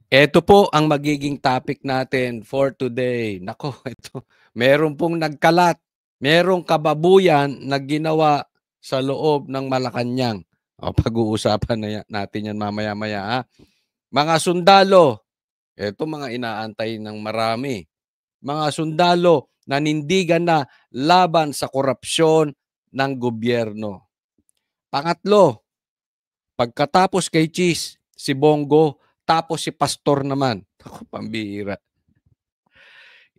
Ito po ang magiging topic natin for today. Nako, ito. Meron pong nagkalat. Merong kababuyan na ginawa sa loob ng Malacanang. O, pag-uusapan natin yan mamaya-maya. Ha? Mga sundalo, ito mga inaantay ng marami. Mga sundalo nanindigan na laban sa korupsyon ng gobyerno. Pangatlo, pagkatapos kay Cheese, si Bongo, tapos si Pastor naman. Ako, pambihira.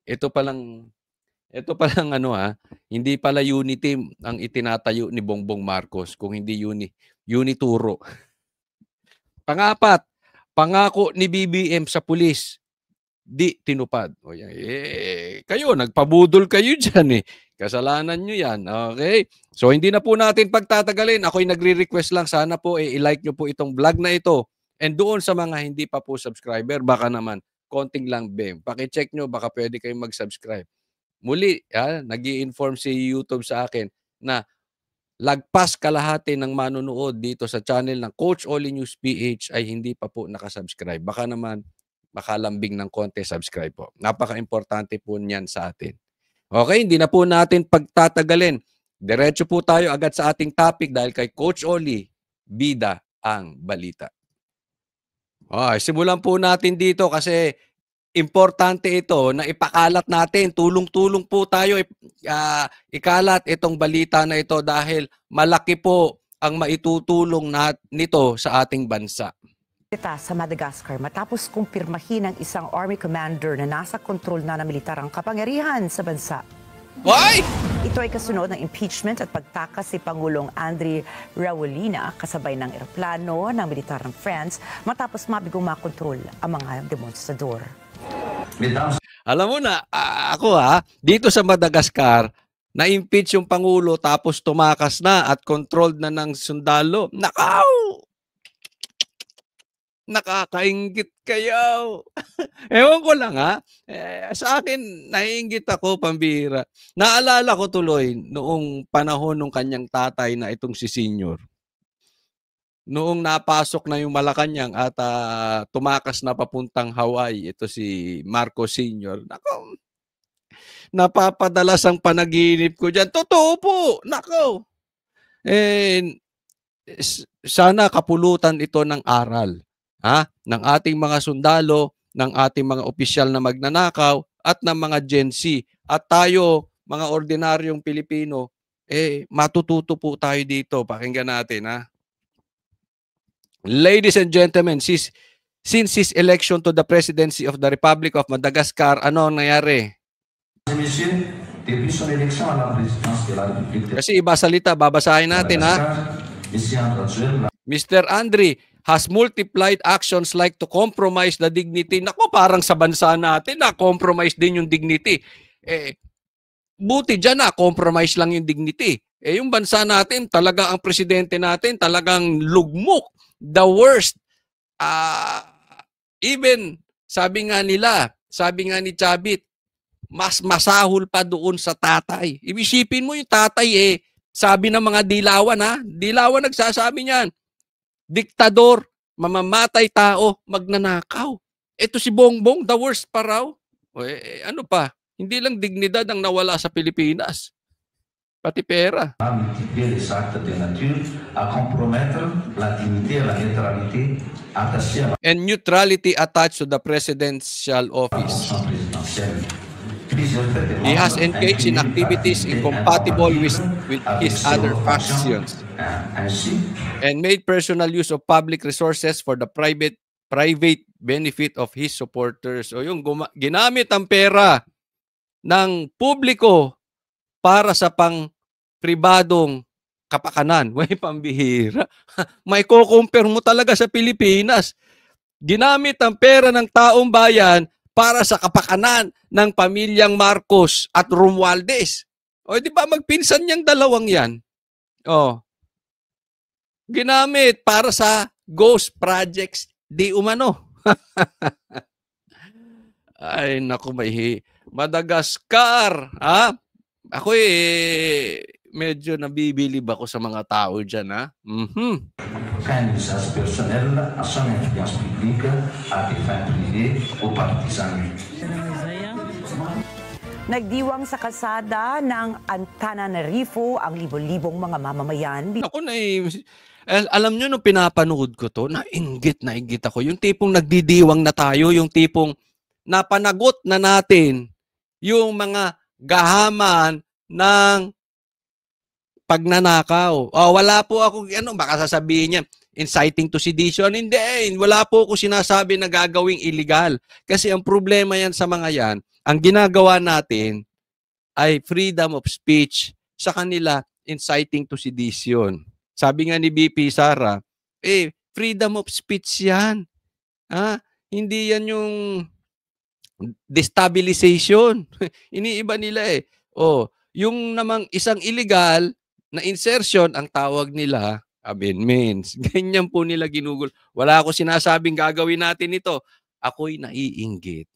Ito palang hindi pala unity ang itinatayo ni Bongbong Marcos, kung hindi unituro. Pangapat, pangako ni BBM sa pulis, di tinupad. O yan, kayo, nagpabudol kayo dyan eh. Kasalanan nyo yan. Okay? So, hindi na po natin pagtatagalin. Ako'y nagre-request lang. Sana po i-like nyo po itong vlog na ito. And doon sa mga hindi pa po subscriber, baka naman, konting lang bem. Pakicheck nyo, baka pwede kayong mag-subscribe. Muli, nag-i-inform si YouTube sa akin na lagpas kalahati ng manonood dito sa channel ng Coach Oli News PH ay hindi pa po nakasubscribe. Baka naman makalambing ng konti, subscribe po. Napaka-importante po niyan sa atin. Okay, hindi na po natin pagtatagalin. Diretso po tayo agad sa ating topic dahil kay Coach Oli, bida ang balita. Simulan po natin dito kasi importante ito na ipakalat natin. Tulong-tulong po tayo ikalat itong balita na ito dahil malaki po ang maitutulong nito sa ating bansa. Sa Madagascar matapos kumpirmahin ng isang army commander na nasa kontrol na ng militar ang kapangyarihan sa bansa. Why? Ito ay kasunod ng impeachment at pagtakas si Pangulong Andry Rajoelina kasabay ng eroplano ng militar ng France matapos mabigong makontrol ang mga demonstrador. Alam mo na, ako dito sa Madagascar, na-impeach yung Pangulo tapos tumakas na at controlled na ng sundalo. Nakaw! Nakakainggit kayo. Ewan ko lang sa akin, naiinggit ako, pambira. Naalala ko tuloy noong panahon ng kanyang tatay na itong si Senior. Noong napasok na yung Malacanang at tumakas na papuntang Hawaii, ito si Marcos Senior. Nako, napapadalas ang panaginip ko dyan. Totoo po, nako. Sana kapulutan ito ng aral. Ng ating mga sundalo, ng ating mga opisyal na magnanakaw, at ng mga Gen Z. At tayo, mga ordinaryong Pilipino, matututo po tayo dito. Pakinggan natin, Ladies and gentlemen, since his election to the presidency of the Republic of Madagascar, ano ang nangyari? Kasi iba salita, babasahin natin, Mr. Andry has multiplied actions like to compromise the dignity. Nako, parang sa bansa natin compromise din yung dignity. Buti dyan compromise lang yung dignity. Yung bansa natin, talaga ang presidente natin, talagang lugmok. The worst. Even, sabi nga ni Chavit, mas masahol pa doon sa tatay. Ibisipin mo yung tatay sabi ng mga dilawan Dilawan nagsasabi niyan. Diktador, mamamatay tao, magnanakaw. Ito si Bongbong, the worst pa raw. Ano pa? Hindi lang dignidad ang nawala sa Pilipinas. Pati pera. And neutrality attached to the presidential office. He has engaged in activities incompatible with his other factions and made personal use of public resources for the private benefit of his supporters. O yung ginamit ang pera ng publiko para sa pang-pribadong kapakanan. May pambihira. May ko-compare mo talaga sa Pilipinas. Ginamit ang pera ng taong bayan para sa kapakanan ng pamilyang Marcos at Romualdez. Di ba magpinsan niyang dalawang yan? Ginamit para sa ghost projects di umano. Ay, naku, Madagascar. Ako medyo nabibilib ako sa mga tao dyan, ha? Un usage personnel à son influence publique, à des fins privées, aux partisans. Nagdiwang sa kalsada ng Antananarivo ang libo-libong mga mamamayan. Ako na alam nyo, nung pinapanood ko to, nainggit ako. Yung tipong nagdidiwang na tayo, yung tipong napanagot na natin yung mga gahaman ng pagnanakaw. Wala po ako, baka sasabihin niya, inciting to sedition. Hindi, wala po ako sinasabi na gagawing illegal. Kasi ang problema yan sa mga yan, ang ginagawa natin ay freedom of speech, sa kanila inciting to sedition. Sabi nga ni BP Sara, freedom of speech yan. Hindi yan yung destabilization. Iniiba nila yung namang isang illegal na insertion, ang tawag nila amendments. Ganyan po nila ginugol. Wala ako sinasabing gagawin natin ito. Ako'y naiinggit.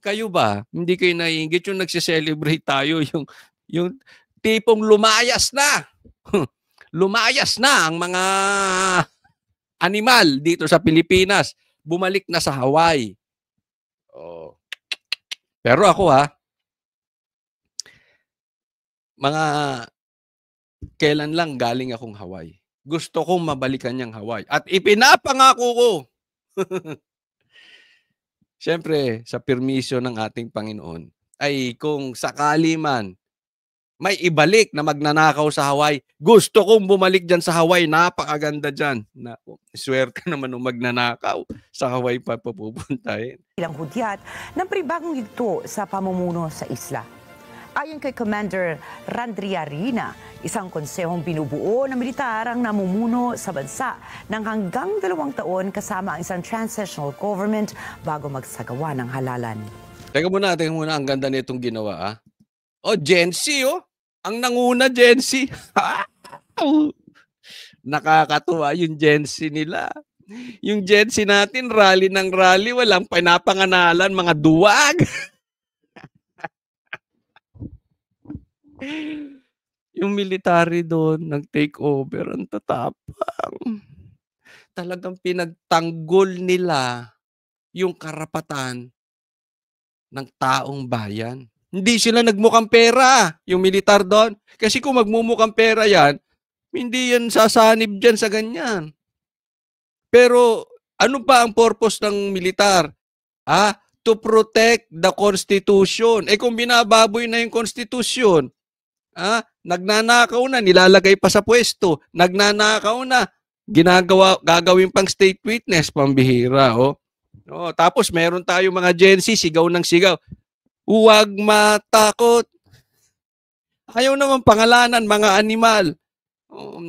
Kayo ba? Hindi kayo naiinggit yung nagse-celebrate tayo, yung tipong lumayas na. Lumayas na ang mga animal dito sa Pilipinas. Bumalik na sa Hawaii. Pero ako mga kailan lang galing akong Hawaii. Gusto kong mabalikan yung Hawaii. At ipinapangako ko. Siyempre, sa permisyo ng ating Panginoon, ay kung sakali man may ibalik na magnanakaw sa Hawaii, gusto kong bumalik dyan sa Hawaii. Napakaganda dyan. Swerte naman ng magnanakaw. Sa Hawaii pa pupuntahin. Ilang hudyat ng pribagong yugto sa pamumuno sa isla. Ayon kay Commander Randriarina, isang konsehong binubuo ng militar ang namumuno sa bansa ng hanggang 2 taon kasama ang isang transitional government bago magsagawa ng halalan. Teka muna, ang ganda nitong ginawa. Gen Z, ang nanguna Gen Z. Nakakatuwa yung Gen Z nila. Yung Gen Z natin, rally ng rally, walang pinapanganalan, mga duwag. Yung military doon, nag-take over, ang tatapang. Talagang pinagtanggol nila yung karapatan ng taong bayan. Hindi sila nagmukhang pera, yung militar doon. Kasi kung magmumukhang pera yan, hindi yan sasanib dyan sa ganyan. Pero ano pa ang purpose ng militar? To protect the Constitution. Kung binababoy na yung Constitution, nagnanakaw na, nilalagay pa sa pwesto, nagnanakaw na, gagawin pang state witness, pambihira. Tapos meron tayo mga Gen Z, sigaw ng sigaw. Huwag matakot. Ayaw naman pangalanan, mga animal.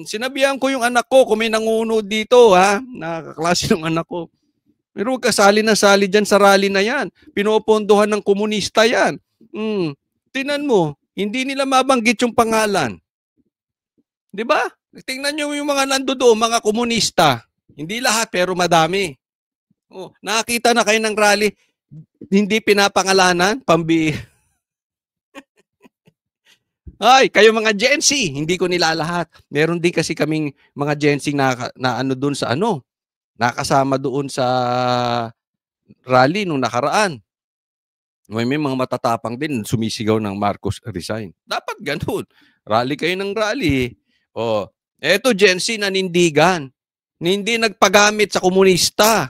Sinabihan ko yung anak ko, kung may nangunod dito, nakaklase ng anak ko. Pero huwag kasali na sali dyan sa rally na yan. Pinopondohan ng komunista yan. Tingnan mo, hindi nila mabanggit yung pangalan. Di ba? Tingnan nyo yung mga nandoon, mga komunista. Hindi lahat, pero madami. Nakakita na kayo ng rally, hindi pinapangalanan, kayo mga Gen Z, hindi ko nilalahat. Meron din kasi kaming mga Gen Z na doon sa nakasama doon sa rally nung nakaraan. May mga matatapang din, sumisigaw ng Marcos resign. Dapat ganun. Rally kayo ng rally. Eto Gen Z nanindigan. Hindi nagpagamit sa komunista.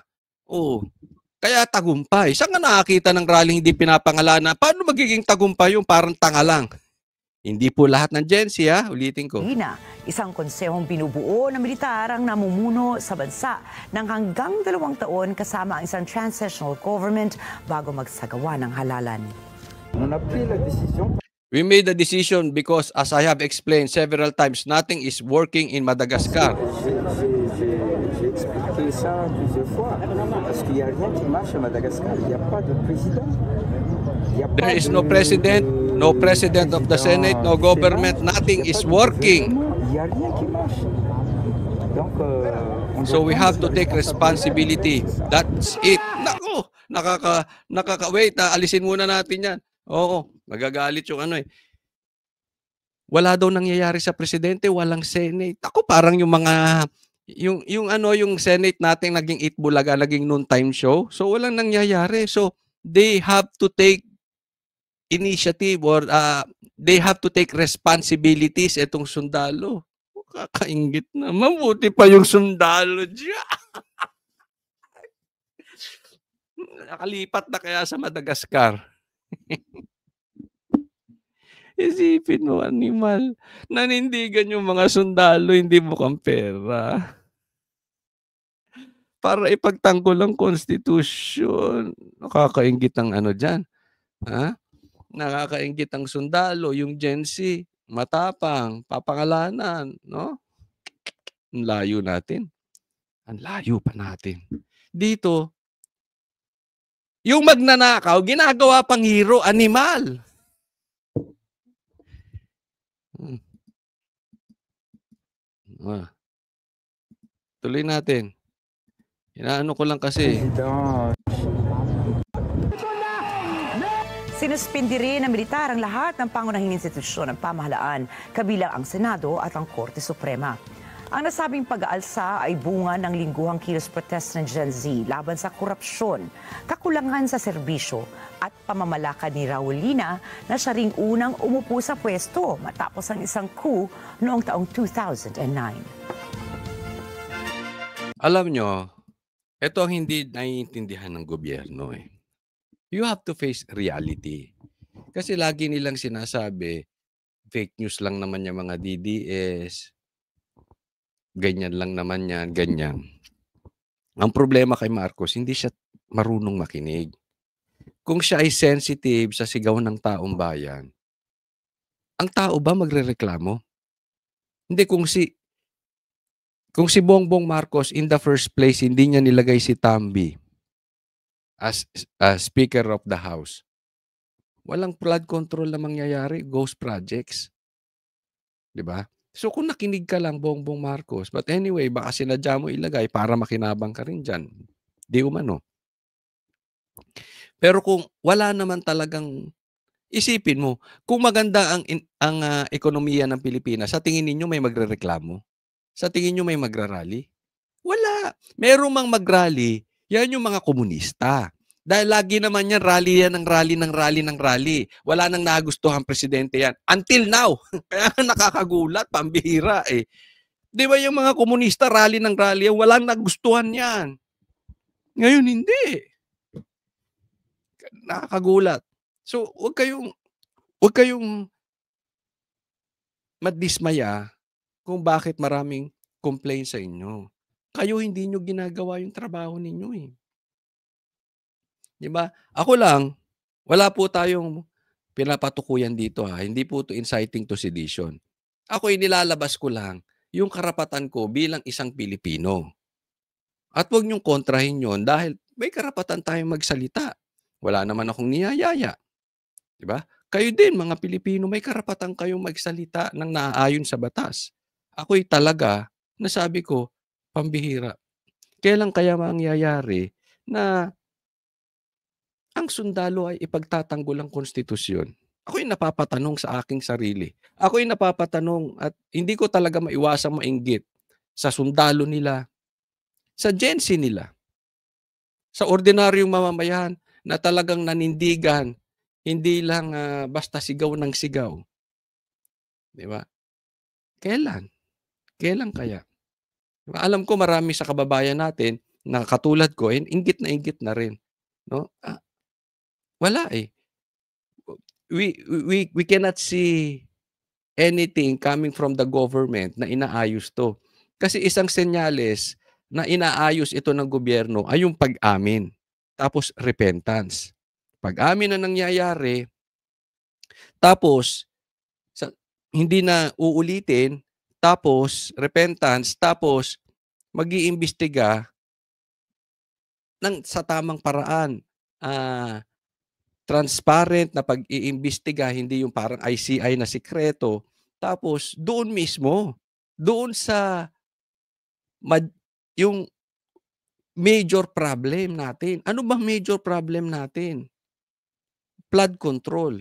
Kaya tagumpay. Saan nga nakakita ng rally hindi pinapangalanan? Paano magiging tagumpay yung parang tanga lang? Hindi po lahat ng Gen Z, ulitin ko. Isang konsehong binubuo ng militar ang namumuno sa bansa ng hanggang 2 taon kasama ang isang transitional government bago magsagawa ng halalan. We made the decision because, as I have explained several times, nothing is working in Madagascar. J'ai expliqué ça plusieurs fois, parce qu'il n'y a rien qui marche à Madagascar. Il n'y a pas de président. There is no president, no president of the Senate, no government, nothing is working. So we have to take responsibility. That's it. Nako, wait, alisin muna natin yan. Magagalit yung wala daw nangyayari sa presidente, walang Senate. Ako parang yung mga yung Senate natin naging Itbulaga, naging noontime show. So walang nangyayari. So they have to take initiative or they have to take responsibilities itong sundalo. Kakainggit na. Mabuti pa yung sundalo diyan. Nakalipat na kaya sa Madagascar. Isipin mo, animal. Nanindigan yung mga sundalo, hindi mukhang pera. Para ipagtanggol ang konstitusyon. Nakakainggit ang ano dyan. Ha? Nakakainggit ang sundalo, yung Gen Z, matapang, papangalanan, no? Ang layo natin. Ang layo pa natin. Dito, yung magnanakaw, ginagawa pang hero, animal. Tuloy natin. Inaano ko lang kasi. Sinuspindi rin ng militar ang lahat ng pangunahing institusyon ng pamahalaan, kabilang ang Senado at ang Korte Suprema. Ang nasabing pag-aalsa ay bunga ng lingguhang kilos protest ng Gen Z laban sa korupsyon, kakulangan sa serbisyo at pamamalakad ni Raulina na siya ring unang umupo sa pwesto matapos ang isang coup noong taong 2009. Alam nyo, ito ang hindi naiintindihan ng gobyerno eh. You have to face reality. Kasi lagi nilang sinasabi, fake news lang naman yung mga DDS, ganyan lang naman yan, ganyan. Ang problema kay Marcos, hindi siya marunong makinig. Kung siya ay sensitive sa sigaw ng taong bayan, ang tao ba magrereklamo? Hindi, kung si Bongbong Marcos in the first place, hindi niya nilagay si Tambi as Speaker of the House, walang flood control na mangyayari, ghost projects. Diba? So kung nakinig ka lang, Bongbong Marcos, but anyway, baka sinadya mo ilagay para makinabang ka rin dyan. Di umano. Pero kung wala naman talagang, isipin mo, kung maganda ang ekonomiya ng Pilipinas, sa tingin ninyo may magrereklamo? Sa tingin nyo may magrarally? Wala. Merong mang magrally, yan yung mga komunista. Dahil lagi naman yan, rally yan ng rally. Wala nang nagustuhan presidente yan. Until now. Kaya nakakagulat, pambihira eh. Di ba yung mga komunista, rally ng rally, walang nagustuhan yan. Ngayon, hindi. Nakakagulat. So, huwag kayong madismaya kung bakit maraming complaint sa inyo. Kayo hindi nyo ginagawa yung trabaho ninyo eh. Diba? Ako lang, wala po tayong pinapatukuyan dito ha. Hindi po to inciting to sedition. Ako inilalabas ko lang yung karapatan ko bilang isang Pilipino. At huwag niyong kontrahin yon dahil may karapatan tayong magsalita. Wala naman akong niyayaya. Diba? Kayo din, mga Pilipino, may karapatan kayong magsalita ng naaayon sa batas. Ako'y talaga, nasabi ko, pambihira. Kailan kaya mangyayari na ang sundalo ay ipagtatanggol ang konstitusyon? Ako'y napapatanong sa aking sarili. Ako'y napapatanong at hindi ko talaga maiwasang mainggit sa sundalo nila, sa Gen Z nila, sa ordinaryong mamamayan na talagang nanindigan, hindi lang basta sigaw ng sigaw. Di ba? Kailan? Kailan kaya? Diba? Alam ko marami sa kababayan natin na katulad ko, inggit na rin. No? Wala eh. We cannot see anything coming from the government na inaayos to. Kasi isang senyales na inaayos ito ng gobyerno ay yung pag-amin. Tapos repentance. Pag-amin na nangyayari, tapos hindi na uulitin, tapos repentance, tapos mag-iimbestiga sa tamang paraan. Transparent na pag-iimbestiga, hindi yung parang ICI na sikreto. Tapos doon mismo, doon sa yung major problem natin. Ano ba major problem natin? Flood control.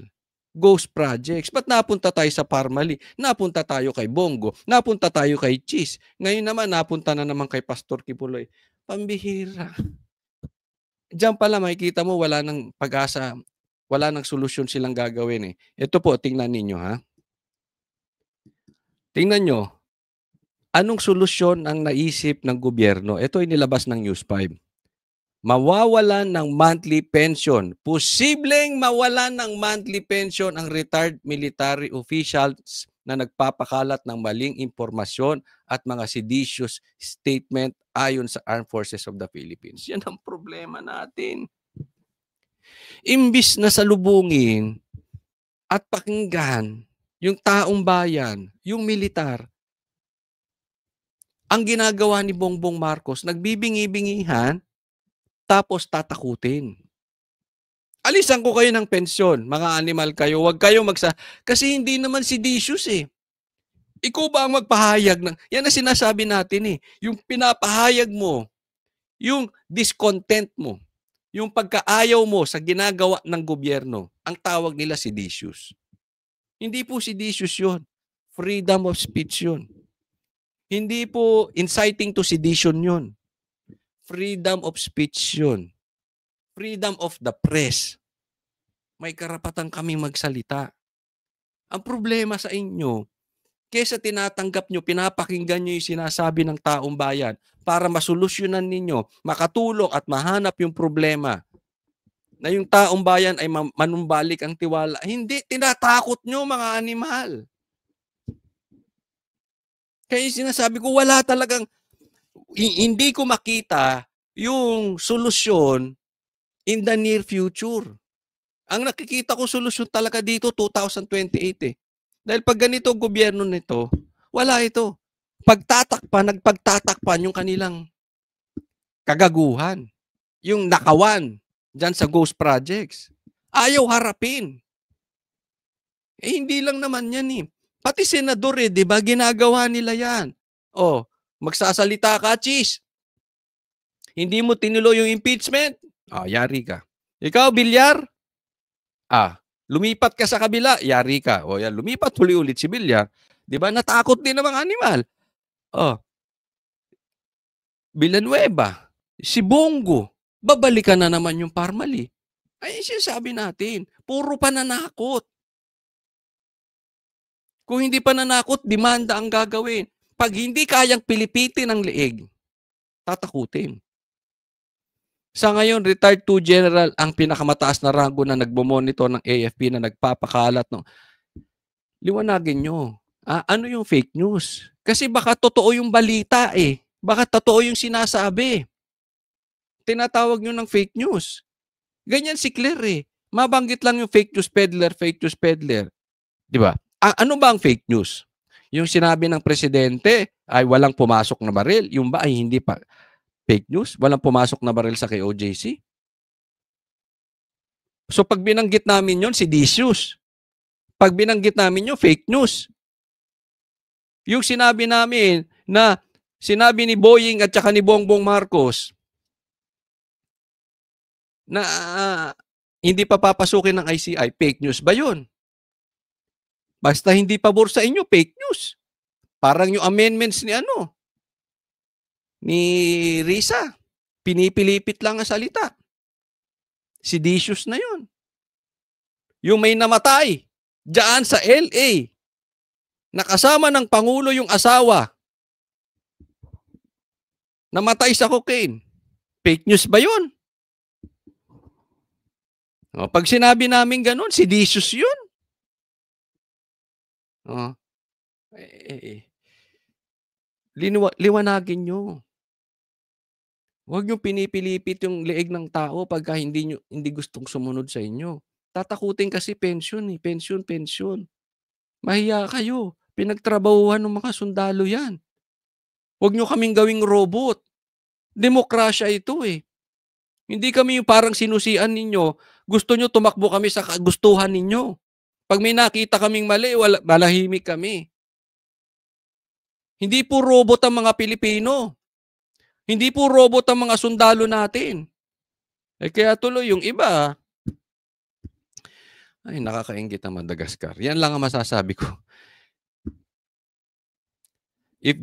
Ghost projects. Ba't napunta tayo sa Parmali? Napunta tayo kay Bongo. Napunta tayo kay Cheese. Ngayon naman, napunta na naman kay Pastor Kibuloy. Pambihira. Diyan pala makikita mo wala nang pag-asa, wala nang solusyon silang gagawin eh. Ito po, tingnan ninyo ha. Tingnan nyo, anong solusyon ang naisip ng gobyerno? Ito ay nilabas ng News 5. Mawawalan ng monthly pension. Posibleng mawalan ng monthly pension ang retired military officials na nagpapakalat ng maling impormasyon at mga seditious statement ayon sa Armed Forces of the Philippines. Yan ang problema natin. Imbis na salubungin at pakinggan yung taong bayan, yung militar, ang ginagawa ni Bongbong Marcos, nagbibingi-bingihan, tapos tatakutin. Alisan ko kayo ng pensyon, mga animal kayo, huwag kayo kasi hindi naman seditious eh. Ikaw ba ang magpahayag ng, yan ang sinasabi natin eh, yung pinapahayag mo, yung discontent mo, yung pagkaayaw mo sa ginagawa ng gobyerno, ang tawag nila seditious. Hindi po seditious yun. Freedom of speech yun. Hindi po inciting to sedition yun. Freedom of speech yun. Freedom of the press. May karapatan kaming magsalita. Ang problema sa inyo, kesa tinatanggap nyo, pinapakinggan nyo yung sinasabi ng taong bayan para masolusyonan ninyo, makatulong at mahanap yung problema na yung taong bayan ay manumbalik ang tiwala. Hindi, tinatakot nyo mga animal. Kaya sinasabi ko, wala talagang, hindi ko makita yung solusyon in the near future. Ang nakikita ko solusyon talaga dito 2028 eh. Dahil pag ganito ang gobyerno nito, wala ito. Nagpagtatakpan yung kanilang kagaguhan. Yung nakawan dyan sa ghost projects. Ayaw harapin. Eh hindi lang naman yan eh. Pati senador eh, di ba? Ginagawa nila yan. Oh, magsasalita ka, Cheese. Hindi mo tinuloy yung impeachment? Yari ka. Ikaw, Bilyar? Lumipat ka sa kabila, yari ka. O yan, lumipat huli-ulit si Bilyar. Di ba? Natakot din ng mga animal. Villanueva, si Bongo, babalikan na naman yung Parmali. Ay, sinasabi natin, puro pananakot. Kung hindi pananakot, demanda ang gagawin. Pag hindi kayang pilipitin ang leeg, tatakutin. Sa ngayon, retired 2 general ang pinakamataas na rango na nagmomonitor ng AFP na nagpapakalat. Liwanagin nyo. Ano yung fake news? Kasi baka totoo yung balita eh. Baka totoo yung sinasabi. Tinatawag nyo ng fake news. Ganyan si Claire eh. Mabanggit lang yung fake news peddler. Di ba? Ano ba ang fake news? Yung sinabi ng presidente ay walang pumasok na baril. Yung ba ay hindi pa fake news? Walang pumasok na baril sa KOJC? So pag binanggit namin yun, seditious. Pag binanggit namin yun, fake news. Yung sinabi namin na sinabi ni Boying at saka ni Bongbong Marcos na hindi pa papasukin ng ICI, fake news ba yun? Basta hindi pabor sa inyo, fake news. Parang yung amendments ni Risa. Pinipilipit lang ang salita. Seditious na yun. Yung may namatay diyan sa LA, nakasama ng Pangulo yung asawa, namatay sa cocaine. Fake news ba yun? Pag sinabi namin ganun, seditious yun. Liwanagin nyo. Huwag nyo pinipilipit yung leeg ng tao pagka hindi gustong sumunod sa inyo. Tatakutin kasi pension eh. Pension. Mahiya kayo. Pinagtrabahuhan ng mga sundalo yan. Huwag nyo kaming gawing robot. Demokrasya ito eh. Hindi kami yung parang sinusian ninyo. Gusto nyo tumakbo kami sa kagustuhan ninyo. Pag may nakita kaming mali, malahimik kami. Hindi po robot ang mga Pilipino. Hindi po robot ang mga sundalo natin. Kaya tuloy yung iba, Ay, nakakainggit ang Madagascar. Yan lang ang masasabi ko. If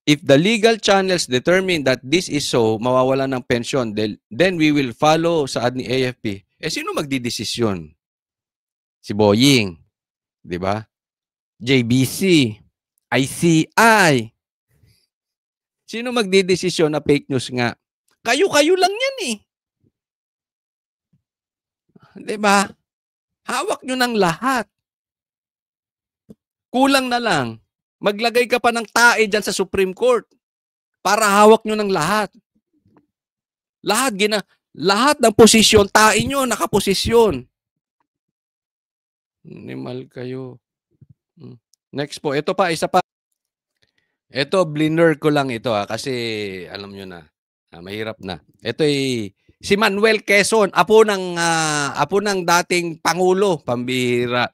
if the legal channels determine that this is so, mawawala ng pensyon, then we will follow sa ni AFP. Sino magdidesisyon? Si Boying, 'di ba? JBC, ICI. Sino magdidesisyon na fake news nga? Kayo-kayo lang yan eh. 'Di ba? Hawak nyo ng lahat. Kulang na lang. Maglagay ka pa ng tae dyan sa Supreme Court para hawak nyo ng lahat. Lahat ng posisyon, tae nyo, nakaposisyon. Animal kayo. Next po, ito pa, isa pa. Ito, blinner ko lang ito kasi alam nyo na, mahirap na. Ito ay si Manuel Quezon, apo ng dating Pangulo, pambihira.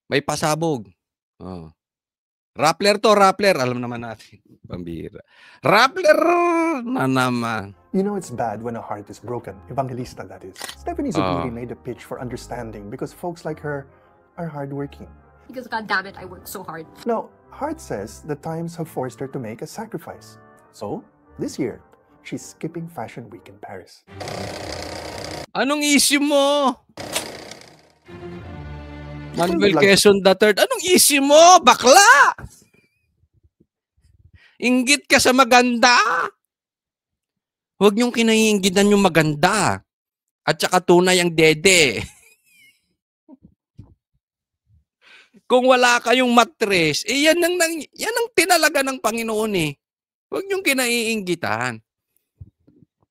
May pasabog. Rappler to, Rappler. Alam naman natin. Pambihira. Rappler na naman. You know it's bad when a heart is broken. Evangelista, that is. Stephanie Zubiri made a pitch for understanding because folks like her are hardworking. Because, God damn it, I work so hard. Now, Hart says the times have forced her to make a sacrifice. So, this year, she's skipping Fashion Week in Paris. Anong issue mo? Manuel Quezon III, anong issue mo? Bakla! Inggit ka sa maganda. Huwag niyong kinaiinggitan yung maganda. At saka tunay ang dede. Kung wala kayong matres, yan ang tinalaga ng Panginoon eh. Huwag niyong kinaiinggitan.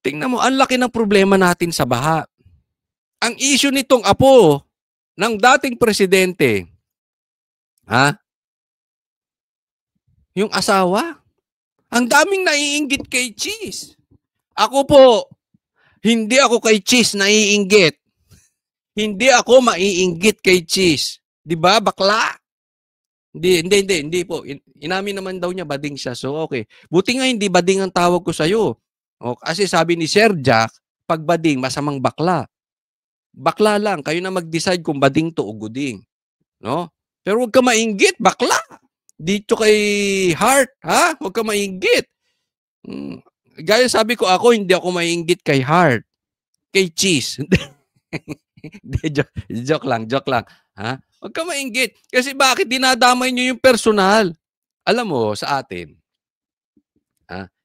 Tingnan mo, ang laki ng problema natin sa baha. Ang issue nitong apo ng dating presidente, yung asawa, ang daming naiinggit kay Cheese. Ako po, hindi ako kay Cheese naiinggit. Hindi ako maiinggit kay Cheese. 'Di ba, bakla? Hindi po. Inamin naman daw niya bading siya. So okay. Buti nga hindi bading ang tawag ko sa iyo. Kasi sabi ni Sir Jack, pag bading masamang bakla. Bakla lang, kayo na mag-decide kung bading to o guding. No? Pero huwag ka mainggit, bakla. Dito kay Hart, ha? Huwag ka mainggit. Gaya sabi ko ako, hindi ako mainggit kay Hart. Kay Cheese. Joke lang. Ha? Huwag ka mainggit. Kasi bakit dinadamay nyo yung personal? Alam mo, sa atin,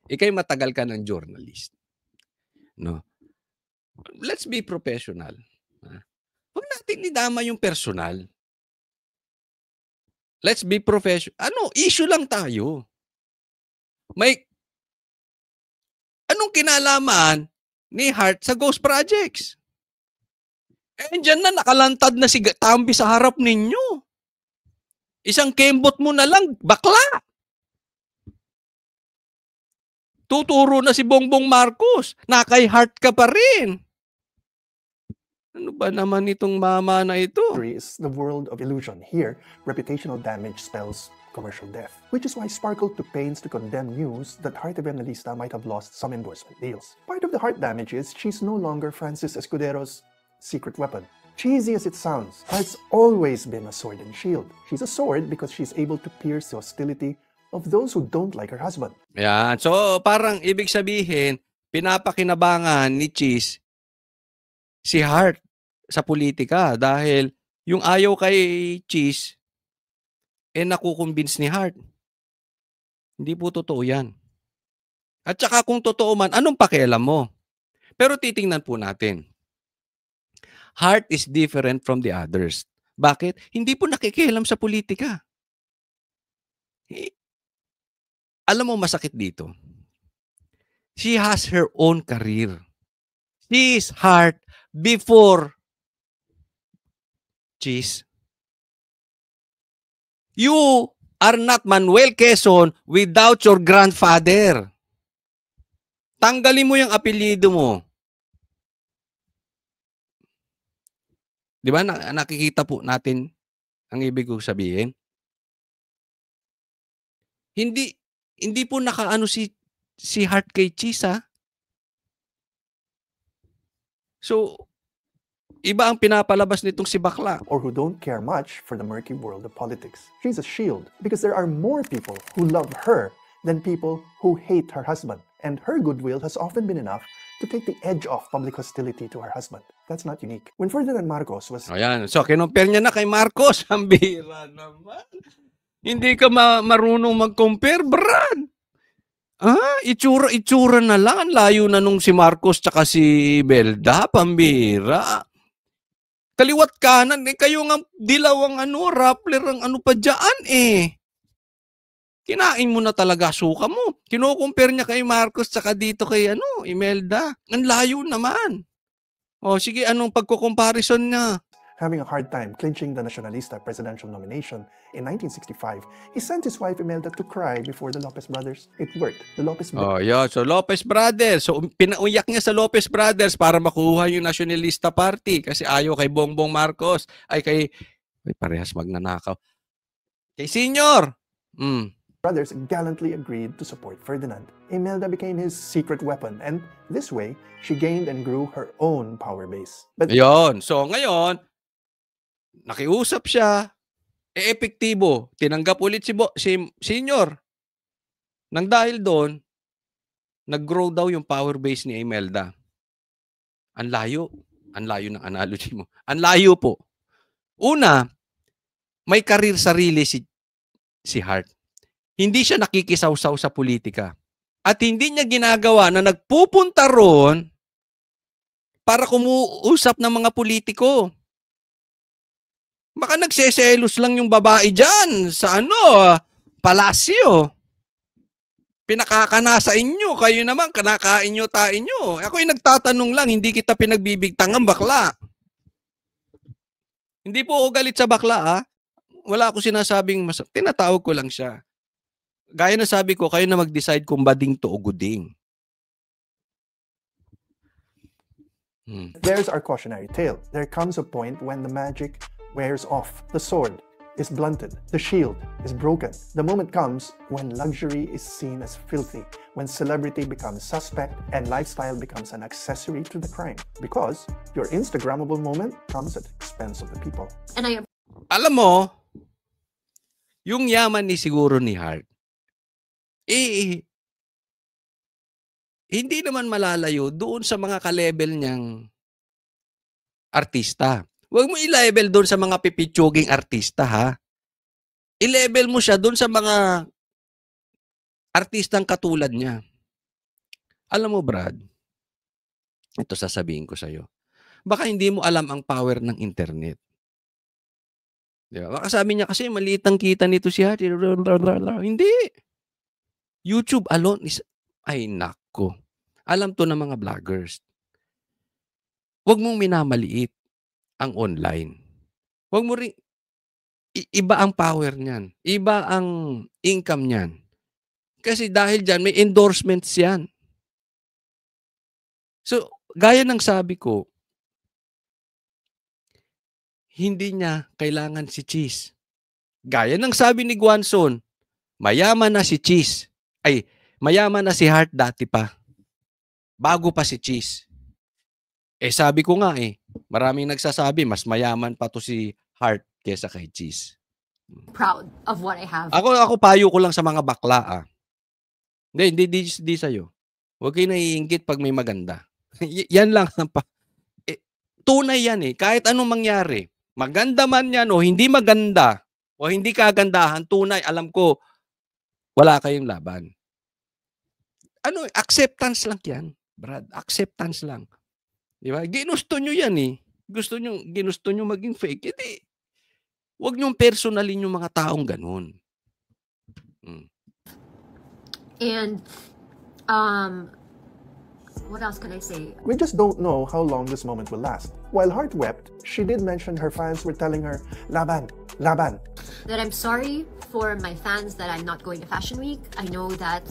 ikay matagal ka ng journalist. No? Let's be professional. Huwag natin idama yung personal. Let's be professional. Issue lang tayo. Anong kinalaman ni Hart sa Ghost Projects? Diyan na nakalantad na si Tambi sa harap ninyo. Isang kembot mo na lang, bakla. Tuturo na si Bongbong Marcos. Nakay Hart ka pa rin. Ano ba naman itong mama na ito? Is the world of illusion. Here, reputational damage spells commercial death, which is why Sparkle took pains to condemn news that Hart Evangelista might have lost some endorsement deals. Part of the Hart damage is she's no longer Francis Escudero's secret weapon. Cheesy as it sounds, Hart's always been a sword and shield. She's a sword because she's able to pierce the hostility of those who don't like her husband. Yan. So, parang ibig sabihin, pinapakinabangan ni Cheese si Hart sa politika dahil yung ayaw kay Cheese nakukumbins ni Hart. Hindi po totoo yan. At saka kung totoo man, anong pakialam mo? Pero titingnan po natin. Hart is different from the others. Bakit? Hindi po nakikialam sa politika. Alam mo masakit dito. She has her own career. She is Hart before Cheese. You are not Manuel Quezon without your grandfather. Tanggalin mo yung apelyido mo. Di ba? Nakikita po natin ang ibig kong sabihin. Hindi po nakaano si Hart kay Cheese, ha? So, iba ang pinapalabas nitong si bakla. or who don't care much for the murky world of politics. She's a shield because there are more people who love her than people who hate her husband. And her goodwill has often been enough to take the edge off public hostility to her husband. That's not unique. When Ferdinand Marcos was Ayan. So, kinumpare niya na kay Marcos. Ang bira naman. Hindi ka marunong mag-compare, Brad. Itsura na lang. Ang layo na nung si Marcos tsaka si Belda. Pambira. Kaliwat kanan. Kayo nga dilaw ang Rappler ang pa dyan Kinain mo na talaga suka mo. Kino-compare niya kay Marcos tsaka dito kay Imelda. Ang layo naman. O sige, anong pagko-comparison niya? having a hard time clinching the Nacionalista presidential nomination in 1965, he sent his wife Imelda to cry before the Lopez brothers. It worked. The Lopez Oh, yeah. So, Lopez Brothers. So, pinauyak niya sa Lopez Brothers para makuha yung Nacionalista Party kasi ayaw kay Bongbong Marcos. Ay, parehas magnanakaw. Kay Senior. brothers gallantly agreed to support Ferdinand. Imelda became his secret weapon, and this way, she gained and grew her own power base. But Ayun. So, ngayon, nakiusap siya. Epektibo. Tinanggap ulit si Senior. Nang dahil doon, nag-grow daw yung power base ni Imelda. Ang layo. Ang layo ng analogy mo. Ang layo po. Una, may karir sarili si Hart. Hindi siya nakikisawsaw sa politika. At hindi niya ginagawa na nagpupunta roon para kumuusap ng mga politiko. Baka nagseselos lang yung babae dyan sa palasyo. Pinakakana sa inyo. Kayo naman, kanakain nyo, tain nyo. Ako'y nagtatanong lang, hindi kita pinagbibigtangan, bakla. Hindi po ako galit sa bakla, Wala ako sinasabing tinatawag ko lang siya. Gaya na sabi ko, kayo na mag-decide kung bading to o guding. there's our cautionary tale. There comes a point when the magic wears off. The sword is blunted. The shield is broken. The moment comes when luxury is seen as filthy, when celebrity becomes suspect and lifestyle becomes an accessory to the crime. Because your Instagrammable moment comes at the expense of the people. And I Alam mo, yung yaman ni siguro ni Hart, hindi naman malalayo doon sa mga ka-level niyang artista. Huwag mo i-level doon sa mga pipitsuging artista, ha? I-level mo siya doon sa mga artistang katulad niya. Alam mo, Brad, ito sasabihin ko sa'yo. Baka hindi mo alam ang power ng internet. Diba? Baka sabi niya kasi maliit ang kita nito si Hart. Hindi. YouTube alone is, ay nako. Alam to ng mga vloggers. Huwag mong minamaliit ang online. Huwag mo rin, iba ang power niyan. Iba ang income niyan. Kasi dahil dyan, may endorsements yan. So, gaya ng sabi ko, hindi niya kailangan si Cheese. Gaya ng sabi ni Guanzon, mayaman na si Cheese. Ay, mayaman na si Hart dati pa. Bago pa si Cheese. Sabi ko nga maraming nagsasabi, mas mayaman pa to si Hart kesa kay Cheese. proud of what I have. Ako payo ko lang sa mga bakla, Hindi sa'yo. Huwag kayo naiinggit pag may maganda. Yan lang. Tunay yan Kahit anong mangyari. Maganda man yan o hindi maganda o hindi kagandahan, tunay, alam ko, wala kayong laban. Acceptance lang yan, Brad. Acceptance lang. Di ba? Ginusto nyo yan ginusto nyo maging fake. Hindi. Huwag nyong personalin yung mga taong ganun. And what else can I say? We just don't know how long this moment will last. While Hart wept, she did mention her fans were telling her, Laban, Laban. That I'm sorry for my fans that I'm not going to Fashion Week. I know that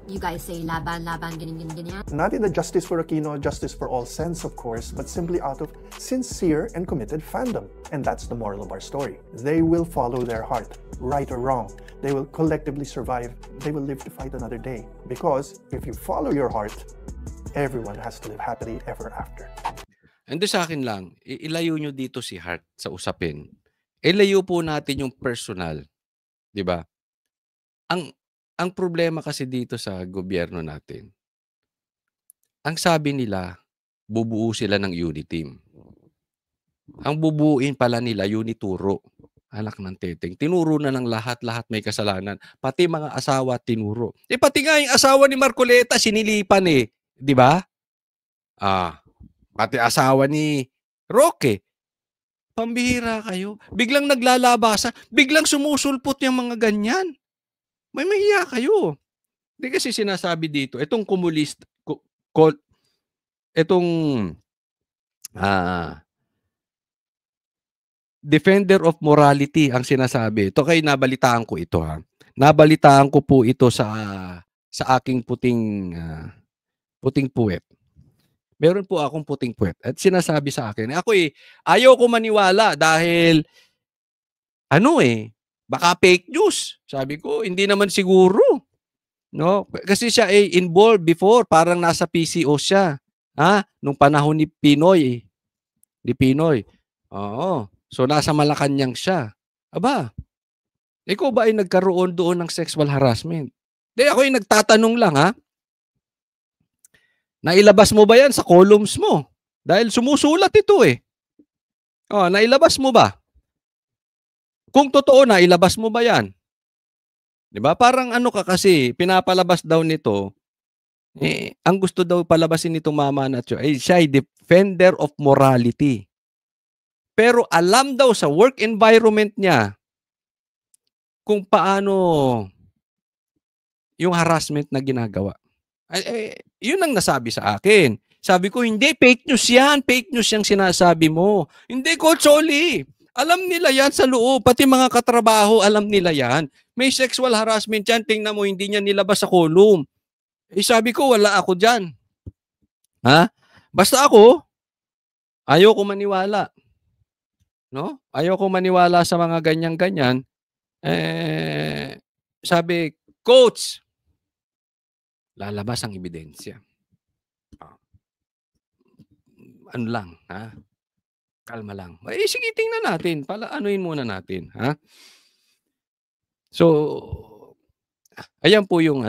you guys say laban, ganyan. Not in the justice for Aquino, justice for all sense, of course, but simply out of sincere and committed fandom. And that's the moral of our story. They will follow their heart, right or wrong. They will collectively survive. They will live to fight another day. Because if you follow your heart, everyone has to live happily ever after. And sa akin lang, ilayo nyo dito si Hart sa usapin. Ilayo po natin yung personal. Di ba? Ang problema kasi dito sa gobyerno natin, ang sabi nila, bubuo sila ng unit team. Ang bubuuin pala nila, unituro. Alak ng teteng. Tinuro na ng lahat may kasalanan. Pati mga asawa, tinuro. Pati nga yung asawa ni Marcoleta, sinilipan eh. Di ba? Pati asawa ni Roque. Pambihira kayo. Biglang naglalabasa. Biglang sumusulpot yung mga ganyan. May mahiya kayo. Hindi kasi sinasabi dito, itong komunist, itong defender of morality ang sinasabi. Ito kay nabalitaan ko ito ha. Nabalitaan ko po ito sa aking puting puwet. Meron po akong puting puwet at sinasabi sa akin, ako ayaw ko maniwala dahil baka fake news. Sabi ko, hindi naman siguro. No? Kasi siya involved before, parang nasa PCO siya. Nung panahon ni Pinoy. Oo. So nasa Malacanang siya. Aba, ikaw ba ay nagkaroon doon ng sexual harassment? Ako nagtatanong lang nailabas mo ba yan sa columns mo? Dahil sumusulat ito nailabas mo ba? Kung totoo na, ilabas mo ba yan? Di ba? Parang kasi, pinapalabas daw nito, ang gusto daw palabasin nitong Mama Nacho, siya ay defender of morality. Pero alam daw sa work environment niya kung paano yung harassment na ginagawa. Yun ang nasabi sa akin. Sabi ko, hindi, fake news yan. Fake news yung sinasabi mo. Hindi, Coach Oli. Alam nila yan sa loob. Pati mga katrabaho, alam nila yan. May sexual harassment yan. Tingnan mo, hindi niya nilabas sa column. Sabi ko, wala ako dyan. Basta ako, ayaw ko maniwala. No? Ayaw ko maniwala sa mga ganyan-ganyan. Sabi, Coach, lalabas ang ebidensya. Ano lang, kalma lang. Sige, tingnan natin. Anuin muna natin, So, ayan po yung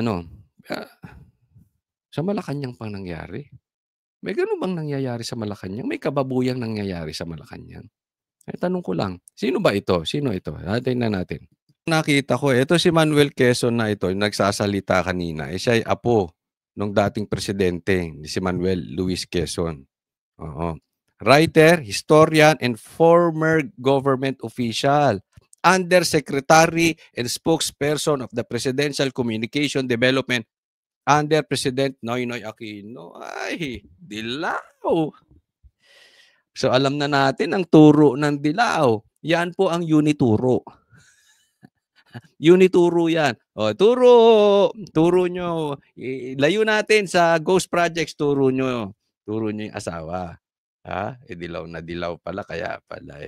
sa Malacanang pang nangyari. May ganun bang nangyayari sa Malacanang? May kababuyang nangyayari sa Malacanang? Tanong ko lang, sino ba ito? Sino ito? Tingnan natin. Nakita ko, ito si Manuel Quezon na ito, nagsasalita kanina. Siya ay apo nung dating presidente, si Manuel Luis Quezon. Oo. Writer, historian, and former government official. Undersecretary and spokesperson of the Presidential Communication Development under President Noynoy Aquino. Ay, Dilaw. So alam na natin ang turo ng Dilaw. Yan po ang unituro. Unituro yan. Turo nyo. Layo natin sa ghost projects, turo nyo yung asawa. Dilaw na dilaw pala, kaya pala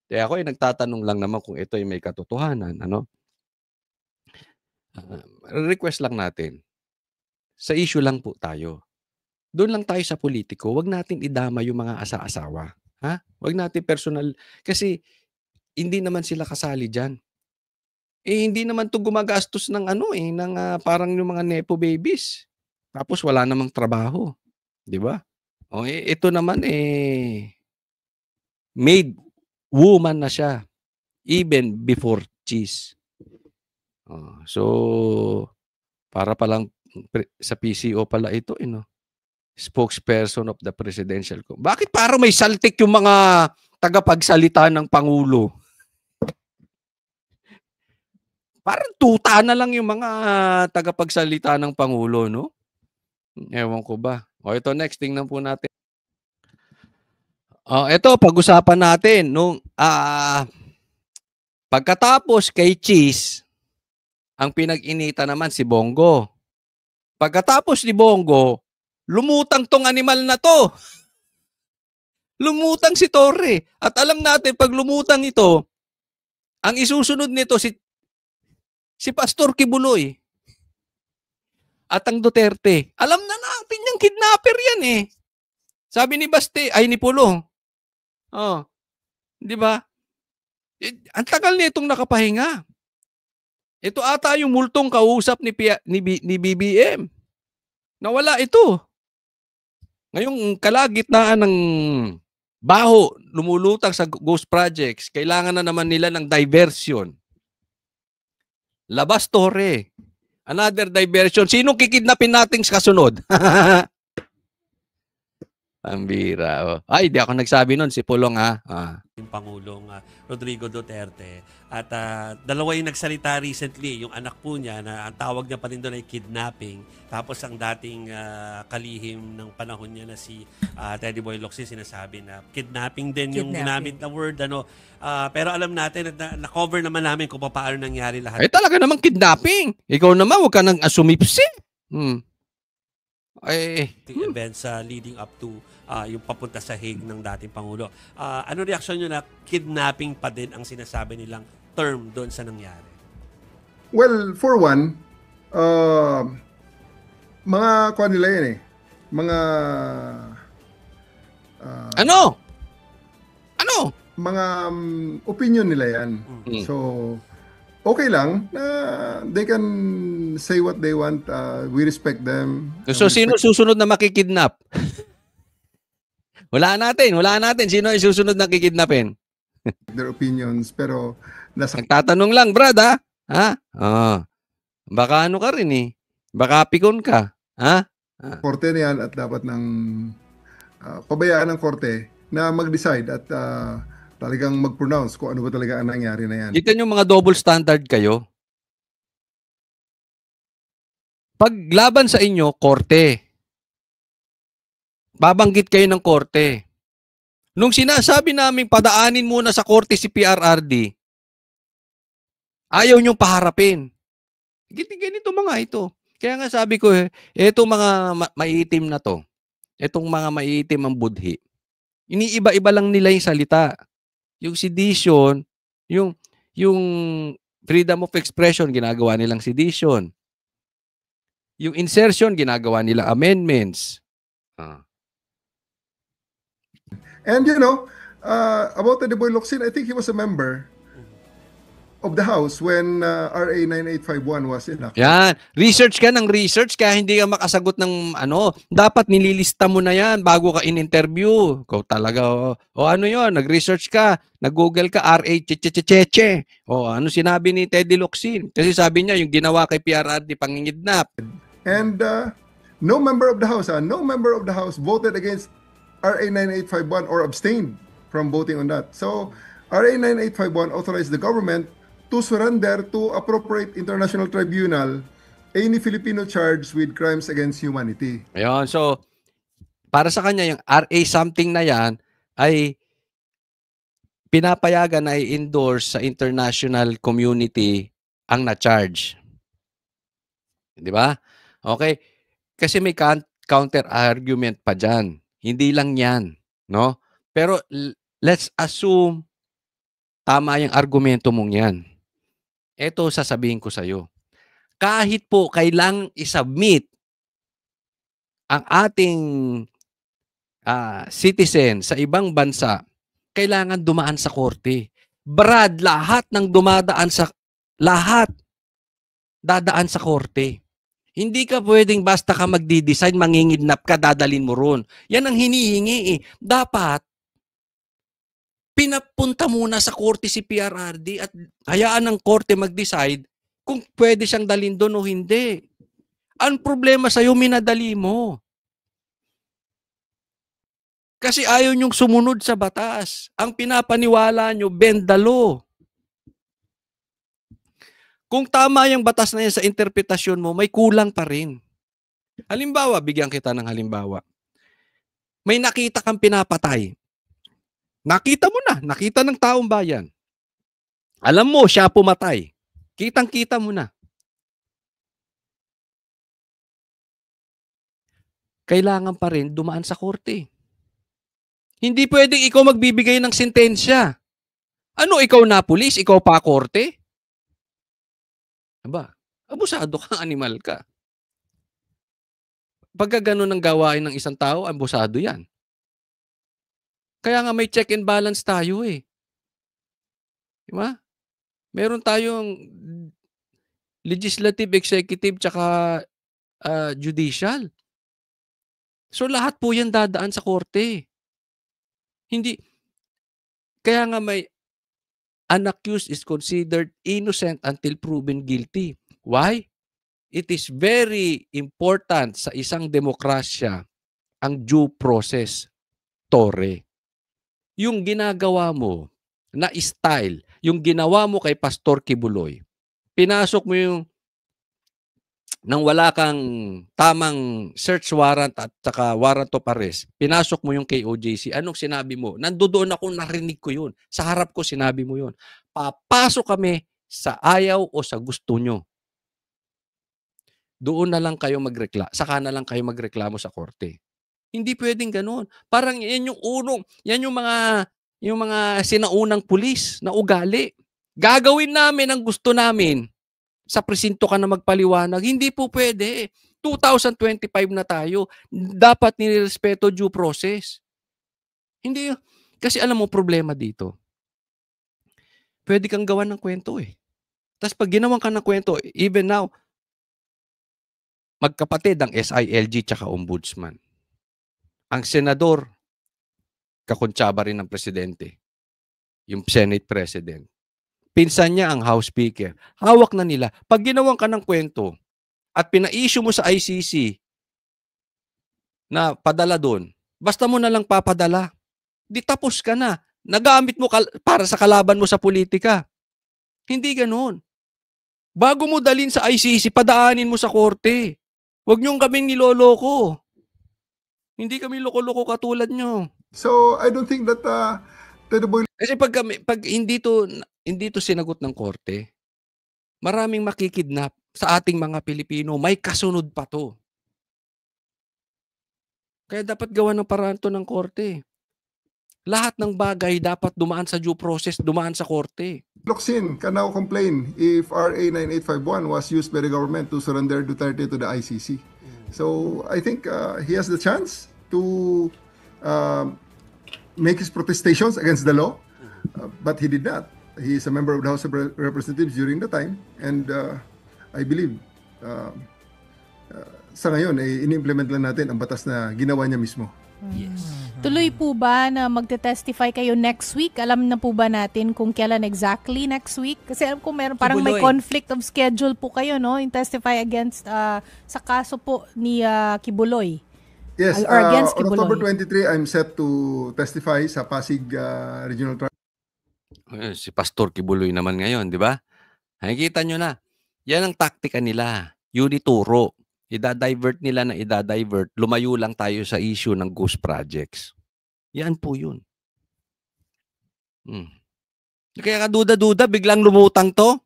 Kaya ako nagtatanong lang naman kung ito ay may katotohanan. Request lang natin. Sa issue lang po tayo. Doon lang tayo sa politiko. Huwag natin idama yung mga asa-asawa. Huwag natin personal. Kasi hindi naman sila kasali dyan. Hindi naman to gumagastos ng ng parang yung mga nepo babies. Tapos wala namang trabaho. Di ba? Ito naman made woman na siya. Even before cheese. So, para palang sa PCO pala ito, spokesperson of the presidential. Bakit parang may saltik yung mga tagapagsalita ng Pangulo? Parang tuta na lang yung mga tagapagsalita ng Pangulo, no? Ewan ko ba. Ito next, tingnan po natin. Ito, pag-usapan natin. Pagkatapos kay Cheese, ang pinag-inita naman si Bongo. Pagkatapos ni Bongo, lumutang tong animal na to. Lumutang si Torre. At alam natin, pag lumutang ito, ang isusunod nito si Pastor Kibuloy. At ang Duterte. Alam na natin yung Totoong kidnapper yan eh. Sabi ni Baste, ay ni Pulong. Oh, di ba? Ang tagal nitong nakapahinga. Ito ata yung multong kausap ni BBM. Nawala ito. Ngayong kalagitnaan ng baho, lumulutang sa ghost projects, kailangan na naman nila ng diversion. Labas Torre. Another diversion. Sinong kikidnapin nating kasunod? Ang bira. Oh. Ay, di ako nagsabi nun. Si Pulong ha. Yung Pangulong Rodrigo Duterte. At dalawa yung nagsalita recently. Yung anak po niya na ang tawag niya pa rin doon ay kidnapping. Tapos ang dating kalihim ng panahon niya na si Teddy Boy Locsin sinasabi na kidnapping din yung ginamit na word. Pero alam natin na na-cover naman namin kung paano nangyari lahat. Eh talaga namang kidnapping. Ikaw naman, huwag ka nang asumipsi. Events leading up to yung papunta sa Hague ng dating Pangulo. Ano reaksyon nyo na kidnapping pa din ang sinasabi nilang term doon sa nangyari? Well, for one, mga kuha nila yan eh. Mga Ano? Mga opinion nila yan. So, okay lang na they can say what they want. We respect them. So, sino susunod na makikidnap? Wala natin. Sino ay susunod na kikidnapin? Their opinions. Pero, nagtatanong lang, Brad, ha? Baka ano ka rin eh. Baka pikon ka. Ha? Korte na yan at dapat ng pabayaan ng korte na mag-decide at talagang mag-pronounce kung ano ba talaga ang nangyari na yan. Kita nyo mga double standard kayo. Pag laban sa inyo, korte. Babanggit kayo ng korte. Nung sinasabi namin padaanin muna sa korte si PRRD, ayaw nyong paharapin. Ganito mga ito. Kaya nga sabi ko, etong mga maiitim na to, etong mga maiitim ang budhi, iniiba-iba lang nila yung salita. Yung sedition, yung freedom of expression, ginagawa nilang sedition. Yung insertion, ginagawa nilang amendments. And about Teddy Boy Locsin, I think he was a member of the House when RA 9851 was enacted. Yan. Research ka ng research kaya hindi ka makasagot ng ano. Dapat nililista mo na yan bago ka in-interview. Ikaw talaga. Ano yun? Nag-research ka. Nag-google ka. RA cheche. Ano sinabi ni Teddy Locsin? Kasi sabi niya yung ginawa kay PRRD pangingidnap. And no member of the House voted against RA 9851 or abstained from voting on that. So RA 9851 authorized the government to surrender to appropriate international tribunal any Filipino charged with crimes against humanity. Ayun, so para sa kanya yung RA something na yan ay pinapayagan na i-endorse sa international community ang na-charge. Di ba? Okay? Kasi may counter-argument pa dyan. Hindi lang yan. No? Pero let's assume tama yung argumento mong yan. Ito sasabihin ko sa iyo. Kahit po kailang isubmit ang ating citizen sa ibang bansa, kailangan dumaan sa korte. Brad, lahat ng dumadaan sa dadaan sa korte. Hindi ka pwedeng basta ka magdi-design, mangingidnap ka, dadalin mo ron. Yan ang hinihingi eh. Dapat pinapunta muna sa korte si PRRD at hayaan ng korte mag-decide kung pwede siyang dalhin doon o hindi. Ang problema sa'yo, minadali mo. Kasi ayaw niyong sumunod sa batas. Ang pinapaniwala niyo, bend the law. Kung tama yung batas na yan sa interpretasyon mo, may kulang pa rin. Halimbawa, bigyan kita ng halimbawa. May nakita kang pinapatay. Nakita mo na, nakita ng taong bayan. Alam mo, siya pumatay. Kitang-kita mo na. Kailangan pa rin dumaan sa korte. Hindi pwedeng ikaw magbibigay ng sentensya. Ano, ikaw na pulis, ikaw pa korte? Aba, abusado ka, animal ka. pagka ganun ang gawain ng isang tao, ambusado yan. Kaya nga may check and balance tayo eh. Di ba? Meron tayong legislative, executive, tsaka judicial. So lahat po yan dadaan sa korte. Hindi, kaya nga may an accused is considered innocent until proven guilty. Why? It is very important sa isang demokrasya ang due process, tore. Yung ginagawa mo na style, yung ginawa mo kay Pastor Kibuloy, pinasok mo yung nang wala kang tamang search warrant at saka warrant of arrest, pinasok mo yung KOJC. Anong sinabi mo? Nandoon ako, narinig ko yun. Sa harap ko, sinabi mo yun. Papasok kami sa ayaw o sa gusto nyo. Doon na lang kayo saka na lang kayo magreklamo sa korte. Hindi pwedeng ganoon. Parang yan yung mga sinaunang pulis na ugali. Gagawin namin ang gusto namin. Sa presinto ka na magpaliwanag. Hindi po pwede. 2025 na tayo. Dapat nirespeto due process. Hindi. Kasi alam mo, problema dito. Pwede kang gawan ng kwento eh. Tapos pag ginawan ka ng kwento, even now, magkapatid ang SILG tsaka ombudsman. Ang senador, kakuntsaba rin ng presidente. Yung Senate President. Pinsan niya ang House Speaker. Hawak na nila. Pag ginawan ka ng kwento at pina-issue mo sa ICC na padala doon, basta mo na lang papadala. Di tapos ka na. Nagamit mo para sa kalaban mo sa politika. Hindi ganoon. Bago mo dalhin sa ICC, padaanin mo sa korte. Huwag niyong kaming niloloko. Hindi kami loko-loko katulad nyo. So I don't think that Ted Boy. Kasi pag hindi to sinagot ng korte, maraming makikidnap sa ating mga Pilipino. May kasunod pa to. Kaya dapat gawa ng paraan to ng korte. Lahat ng bagay dapat dumaan sa due process, dumaan sa korte. Locsin can now complain if RA 9851 was used by the government to surrender Duterte to the ICC. So I think he has the chance to make his protestations against the law, but he did not. He is a member of the House of Representatives during the time, and I believe sa ngayon ini-implement lang natin ang batas na ginawa niya mismo. Yes. Tuloy po ba na magte-testify kayo next week? Alam na po ba natin kung kailan exactly next week? Kasi alam ko meron parang may conflict of schedule po kayo, no? In testify against sa kaso po ni Kibuloy. Yes, or against on Kibuloy. October 23, I'm set to testify sa Pasig Regional Trial. Si Pastor Kibuloy naman ngayon, di ba? Nakikita nyo na. Yan ang taktika nila. Unituro. Idadivert nila na idadivert. Lumayo lang tayo sa issue ng ghost projects. Yan po yun. Kaya kaduda-duda, biglang lumutang to.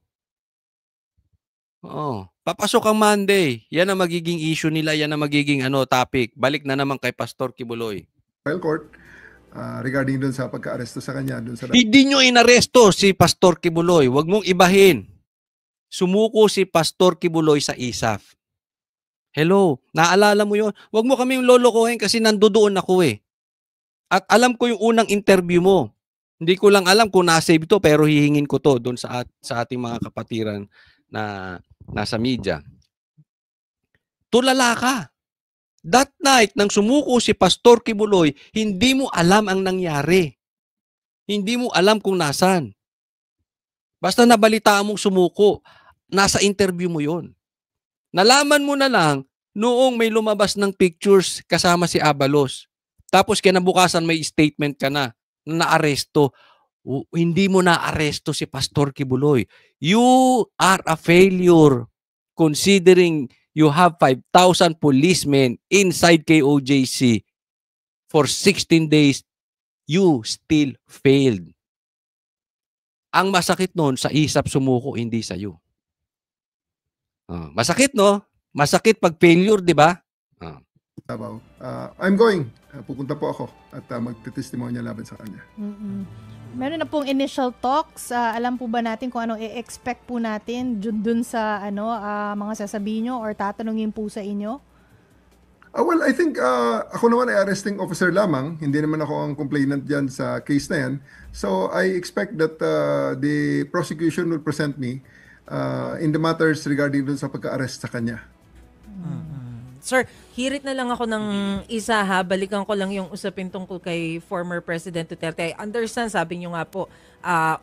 Oo. Papasok ang Monday. Yan ang magiging issue nila. Yan ang magiging topic. Balik na naman kay Pastor Kibuloy. Court regarding dun sa pagka-aresto sa kanya. Dun sa... Hindi nyo inaresto si Pastor Kibuloy. Huwag mong ibahin. Sumuko si Pastor Kibuloy sa ISAF. Hello, naalala mo yun? Huwag mo kaming lolokohin kasi nandoon ako eh. At alam ko yung unang interview mo. Hindi ko lang alam kung na-save to pero hihingin ko to doon sa ating mga kapatiran na nasa media. Tulala ka. That night, nang sumuko si Pastor Kibuloy, hindi mo alam ang nangyari. Hindi mo alam kung nasan. Basta nabalitaan mong sumuko, nasa interview mo yon. Nalaman mo na lang noong may lumabas ng pictures kasama si Abalos. Tapos kinabukasan may statement ka na naaresto. Hindi mo naaresto si Pastor Kibuloy. You are a failure considering you have 5,000 policemen inside KOJC for 16 days. You still failed. Ang masakit noon sa ISAP sumuko, hindi sa iyo. Masakit, no? Masakit pag failure, di ba? I'm going. Pupunta po ako at magte-testimonya laban sa kanya. Meron na pong initial talks. Alam po ba natin kung ano i-expect po natin dun sa mga sasabihin nyo or tatanungin po sa inyo? Well, I think ako naman ay arresting officer lamang. Hindi naman ako ang complainant dyan sa case na yan. So I expect that the prosecution will present me in the matters regarding dun sa pagka-arrest sa kanya. Sir, hirit na lang ako ng isa ha. Balikan ko lang yung usapin tungkol kay former President Duterte. I understand, sabi nyo nga po,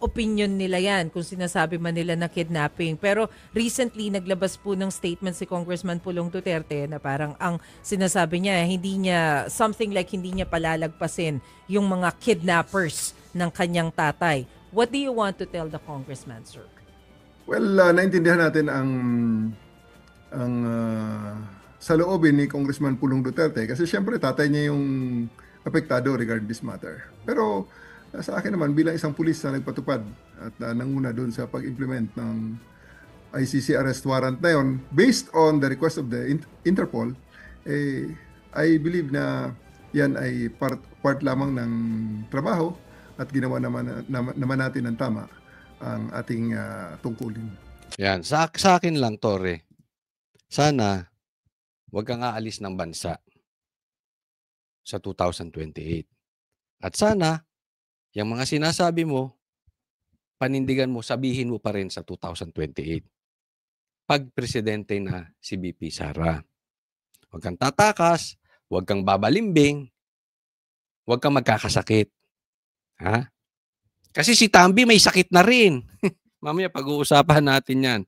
opinion nila yan kung sinasabi man nila na kidnapping. Pero recently, naglabas po ng statement si Congressman Pulong Duterte na parang ang sinasabi niya, something like hindi niya palalagpasin yung mga kidnappers ng kanyang tatay. What do you want to tell the congressman, sir? Well, naintindihan natin ang saloobin ni Congressman Pulong Duterte kasi siyempre tatay niya yung apektado regarding this matter. Pero sa akin naman bilang isang pulis na nagpatupad at nanguna doon sa pag-implement ng ICC arrest warrant na yun, based on the request of the Interpol, I believe na yan ay part lamang ng trabaho at ginawa naman natin ng tama ang ating tungkulin. Yan. Sa akin lang, Torre, sana huwag kang aalis ng bansa sa 2028. At sana, yung mga sinasabi mo, panindigan mo, sabihin mo pa rin sa 2028. Pag presidente na si BP Sara. Huwag kang tatakas, huwag kang babalimbing, huwag kang magkakasakit. Ha? Kasi si Tambi may sakit na rin. Mamaya pag-uusapan natin yan.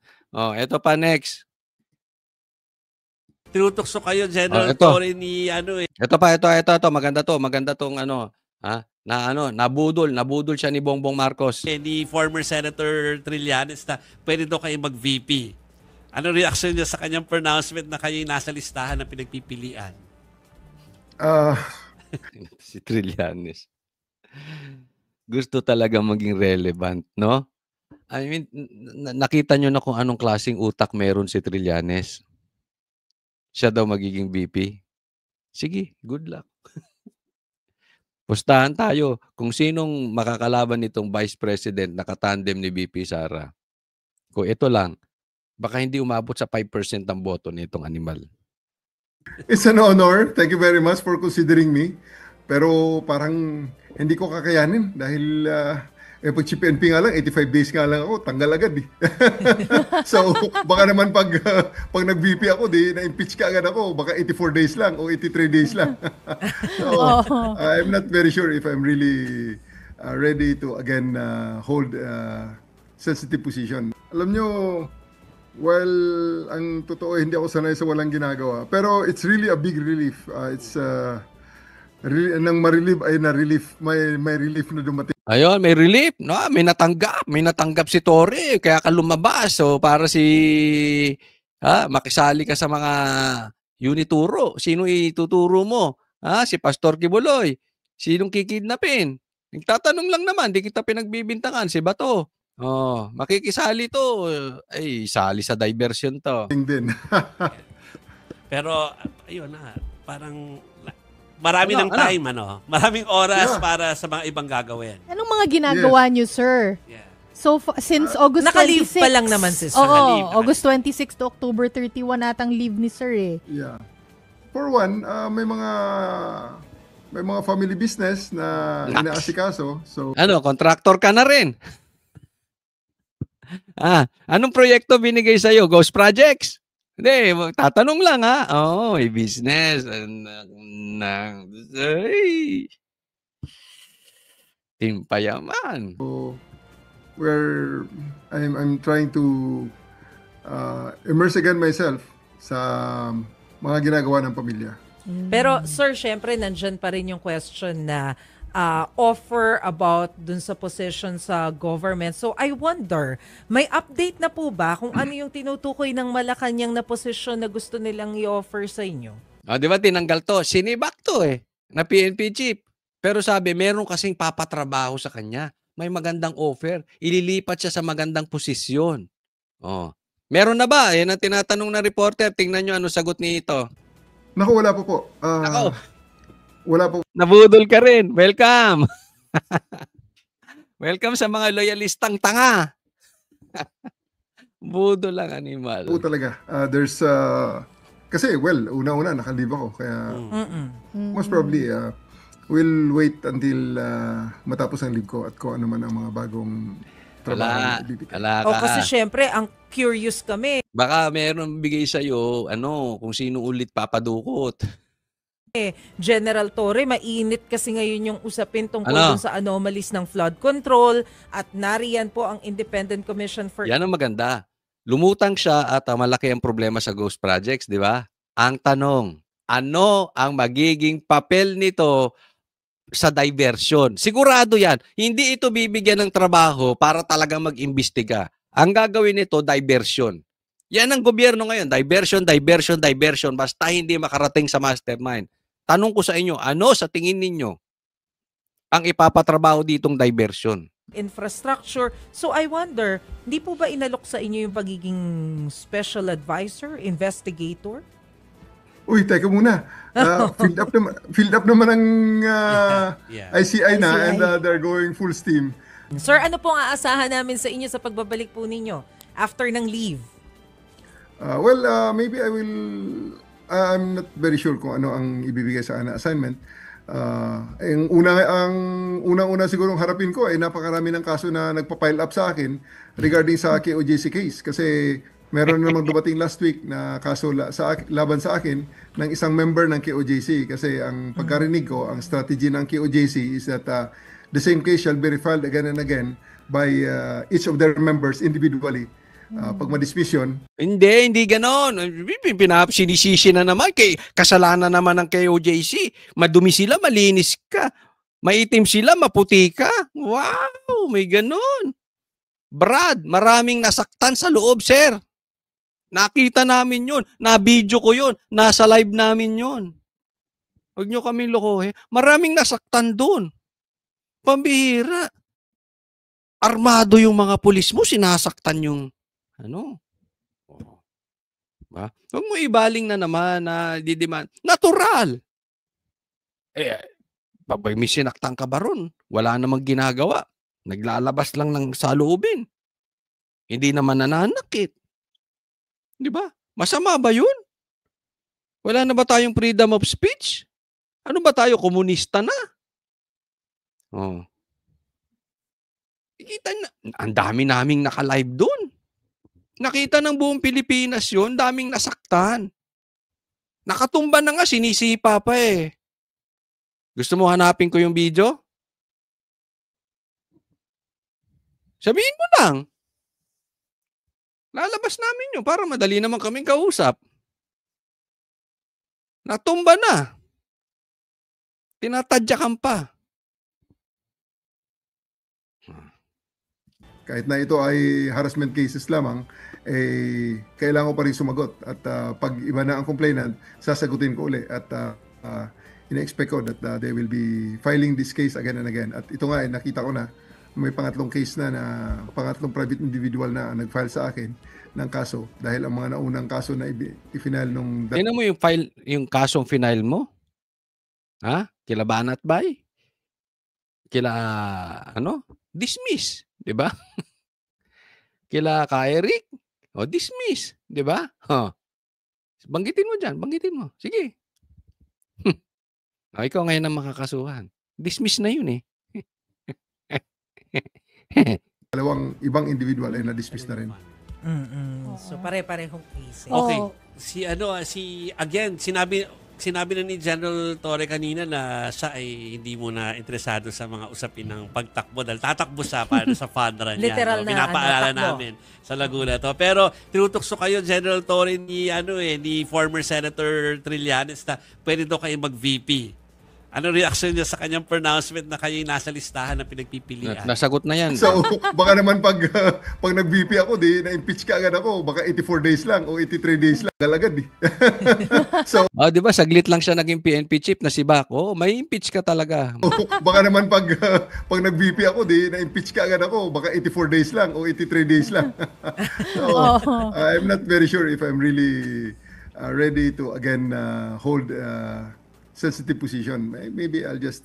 Eto pa next. Tinutukso kayo, General Torre, ni ano eh. Ito, maganda tong nabudol siya ni Bongbong Marcos. Ni former Senator Trillanes na pwede daw kayo mag-VP. Ano reaction niya sa kanyang pronouncement na kayo nasa listahan na pinagpipilian? Si Trillanes. Gusto talaga maging relevant, no? I mean, nakita nyo na kung anong klaseng utak meron si Trillanes. Siya daw magiging VP. Sige, good luck. Pustahan tayo kung sinong makakalaban nitong Vice President na katandem ni VP Sara. Kung ito lang, baka hindi umabot sa 5% ang boto nitong animal. It's an honor. Thank you very much for considering me. Pero parang hindi ko kakayanin dahil pag PNP nga lang, 85 days nga lang ako, tanggal agad eh. So, baka naman pag nag-VP ako, na-impeach ka agad ako, baka 84 days lang o 83 days lang. So, I'm not very sure if I'm really ready to again hold sensitive position. Alam nyo, well, ang totoo, hindi ako sanay sa walang ginagawa. Pero it's really a big relief. Nang ma-relieve ay na-relief, may relief na dumating. Ayun, may relief. No, may natanggap si Torre. Kaya ka lumabas. So, para makisali ka sa mga unituro. Sino ituturo mo? Si Pastor Kibuloy. Sinong kikidnapin? Nagtatanong lang naman. Di kita pinagbibintangan. Si Bato. Makikisali to. Ay, sali sa diversion to. Din. Pero, ayun na. Parang marami ng time, maraming oras para sa mga ibang gagawin. Anong mga ginagawa niyo, sir? Yeah. So, since August 26. Naka-leave pa lang naman si sir. August 26 to October 31 natang leave ni sir eh. Yeah. For one, may mga family business na inaasikaso. So, contractor ka na rin. Anong proyekto binigay sa'yo? Ghost projects? Hindi, tatanong lang may business. Timpayaman. So, where I'm trying to immerse again myself sa mga ginagawa ng pamilya. Pero sir, syempre nandyan pa rin yung question na offer about dun sa position sa government. So I wonder, may update na po ba kung ano yung tinutukoy ng Malacanang na posisyon na gusto nilang i-offer sa inyo? Di ba tinanggal to? Sinibak to na PNP chief. Pero sabi, meron kasing papatrabaho sa kanya. May magandang offer. Ililipat siya sa magandang posisyon. Meron na ba? Yan ang tinatanong na reporter. Tingnan nyo ano sagot ni ito. Naku, wala po. Wala po. Nabudol ka rin. Welcome. Welcome sa mga loyalistang tanga. Budol lang animal. Po talaga. Kasi, well, una-una, nakalive ako. Kaya, most probably, we'll wait until matapos ang leave ko at kung ano man ang mga bagong trabaho na ibibigay. Kasi syempre, ang curious kami. Baka meron bigay sa'yo, kung sino ulit papadukot. General Torre, mainit kasi ngayon yung usapin tungkol dun sa anomalies ng flood control at nariyan po ang Independent Commission for... Yan ang maganda. Lumutang siya at malaki ang problema sa ghost projects, di ba? Ang tanong, ano ang magiging papel nito sa diversion? Sigurado yan. Hindi ito bibigyan ng trabaho para talagang mag-imbestiga. Ang gagawin nito, diversion. Yan ang gobyerno ngayon. Diversion, diversion, diversion. Basta hindi makarating sa mastermind. Tanong ko sa inyo, ano sa tingin ninyo ang ipapatrabaho ditong diversion? Infrastructure. So I wonder, hindi po ba inalok sa inyo yung pagiging special advisor, investigator? Uy, teka muna. Filled up naman ang ICI na and they're going full steam. Sir, ano pong aasahan namin sa inyo sa pagbabalik po ninyo after ng leave? Maybe I'm not very sure kung ano ang ibibigay sa assignment. Ang unang-una sigurong harapin ko ay napakarami ng kaso na nagpa-pile up sa akin regarding sa KOJC case. Kasi meron namang dumating last week na kaso laban sa akin ng isang member ng KOJC. Kasi ang pagkarinig ko, ang strategy ng KOJC is that the same case shall be refiled again and again by each of their members individually. Pag ma-dismiss yun. Hindi ganon. Sinisisi na naman. Kasalanan naman ng KOJC. Madumi sila, malinis ka. Maitim sila, maputi ka. Wow, may ganon. Brad, maraming nasaktan sa loob, sir. Nakita namin yun. Na-video ko yun. Nasa live namin yun. Huwag nyo kami lokohin. Maraming nasaktan doon. Pambihira. Armado yung mga pulis mo, sinasaktan yung ba? Huwag mo ibaling na naman na di-demand. Natural. May sinaktan ka ba ron? Wala namang ginagawa. Naglalabas lang ng saloobin. Hindi naman nananakit. Di ba? Masama ba yun? Wala na ba tayong freedom of speech? Ano ba tayo? Komunista na? Ikita na. Ang dami naming naka-live doon. Nakita ng buong Pilipinas yun, daming nasaktan. Nakatumba na nga, sinisipa pa eh. Gusto mo hanapin ko yung video? Sabihin mo lang. Lalabas namin yun para madali naman kaming kausap. Natumba na. Tinatadyakan pa. Kahit na ito ay harassment cases lamang, kailangan ko pa rin sumagot. At pag iba na ang complainant, sasagutin ko uli. At ina-expect ko that they will be filing this case again and again. At ito nga, nakita ko na may pangatlong case na pangatlong private individual na nag-file sa akin ng kaso. Dahil ang mga naunang kaso na i-final nung... Tingnan mo yung kasong final mo? Ha? Kila Banat Bay? Kila, dismiss. Diba? Kila ka Eric, dismiss. Diba? Banggitin mo dyan, banggitin mo. Sige. Ikaw ngayon ang makakasuhan. Dismiss na yun eh. Dalawang ibang individual ay na-dismiss na rin. So pare-parehong case. Okay. Again, sinabi na ni General Torre kanina na siya ay hindi mo na interesado sa mga usapin ng pagtakbo dahil tatakbo siya para sa fund run niya. Literal na pinapaalala takbo namin sa Laguna to. Pero tinutukso kayo, General Torre, ni former Senator Trillanes na pwede daw kayo mag-VP. Ano reaction niya sa kanyang pronouncement na kayo nasa listahan na pinagpipilian? Nasagot na yan. So, baka naman pag nag-VP ako, na-impeach ka agad ako, baka 84 days lang o 83 days lang. Galagad So, di ba, saglit lang siya naging PNP chief na si Baco. May impeach ka talaga. Baka naman pag nag-VP ako, na-impeach ka agad ako, baka 84 days lang o 83 days lang. So, I'm not very sure if I'm really ready to again hold sensitive position. Maybe I'll just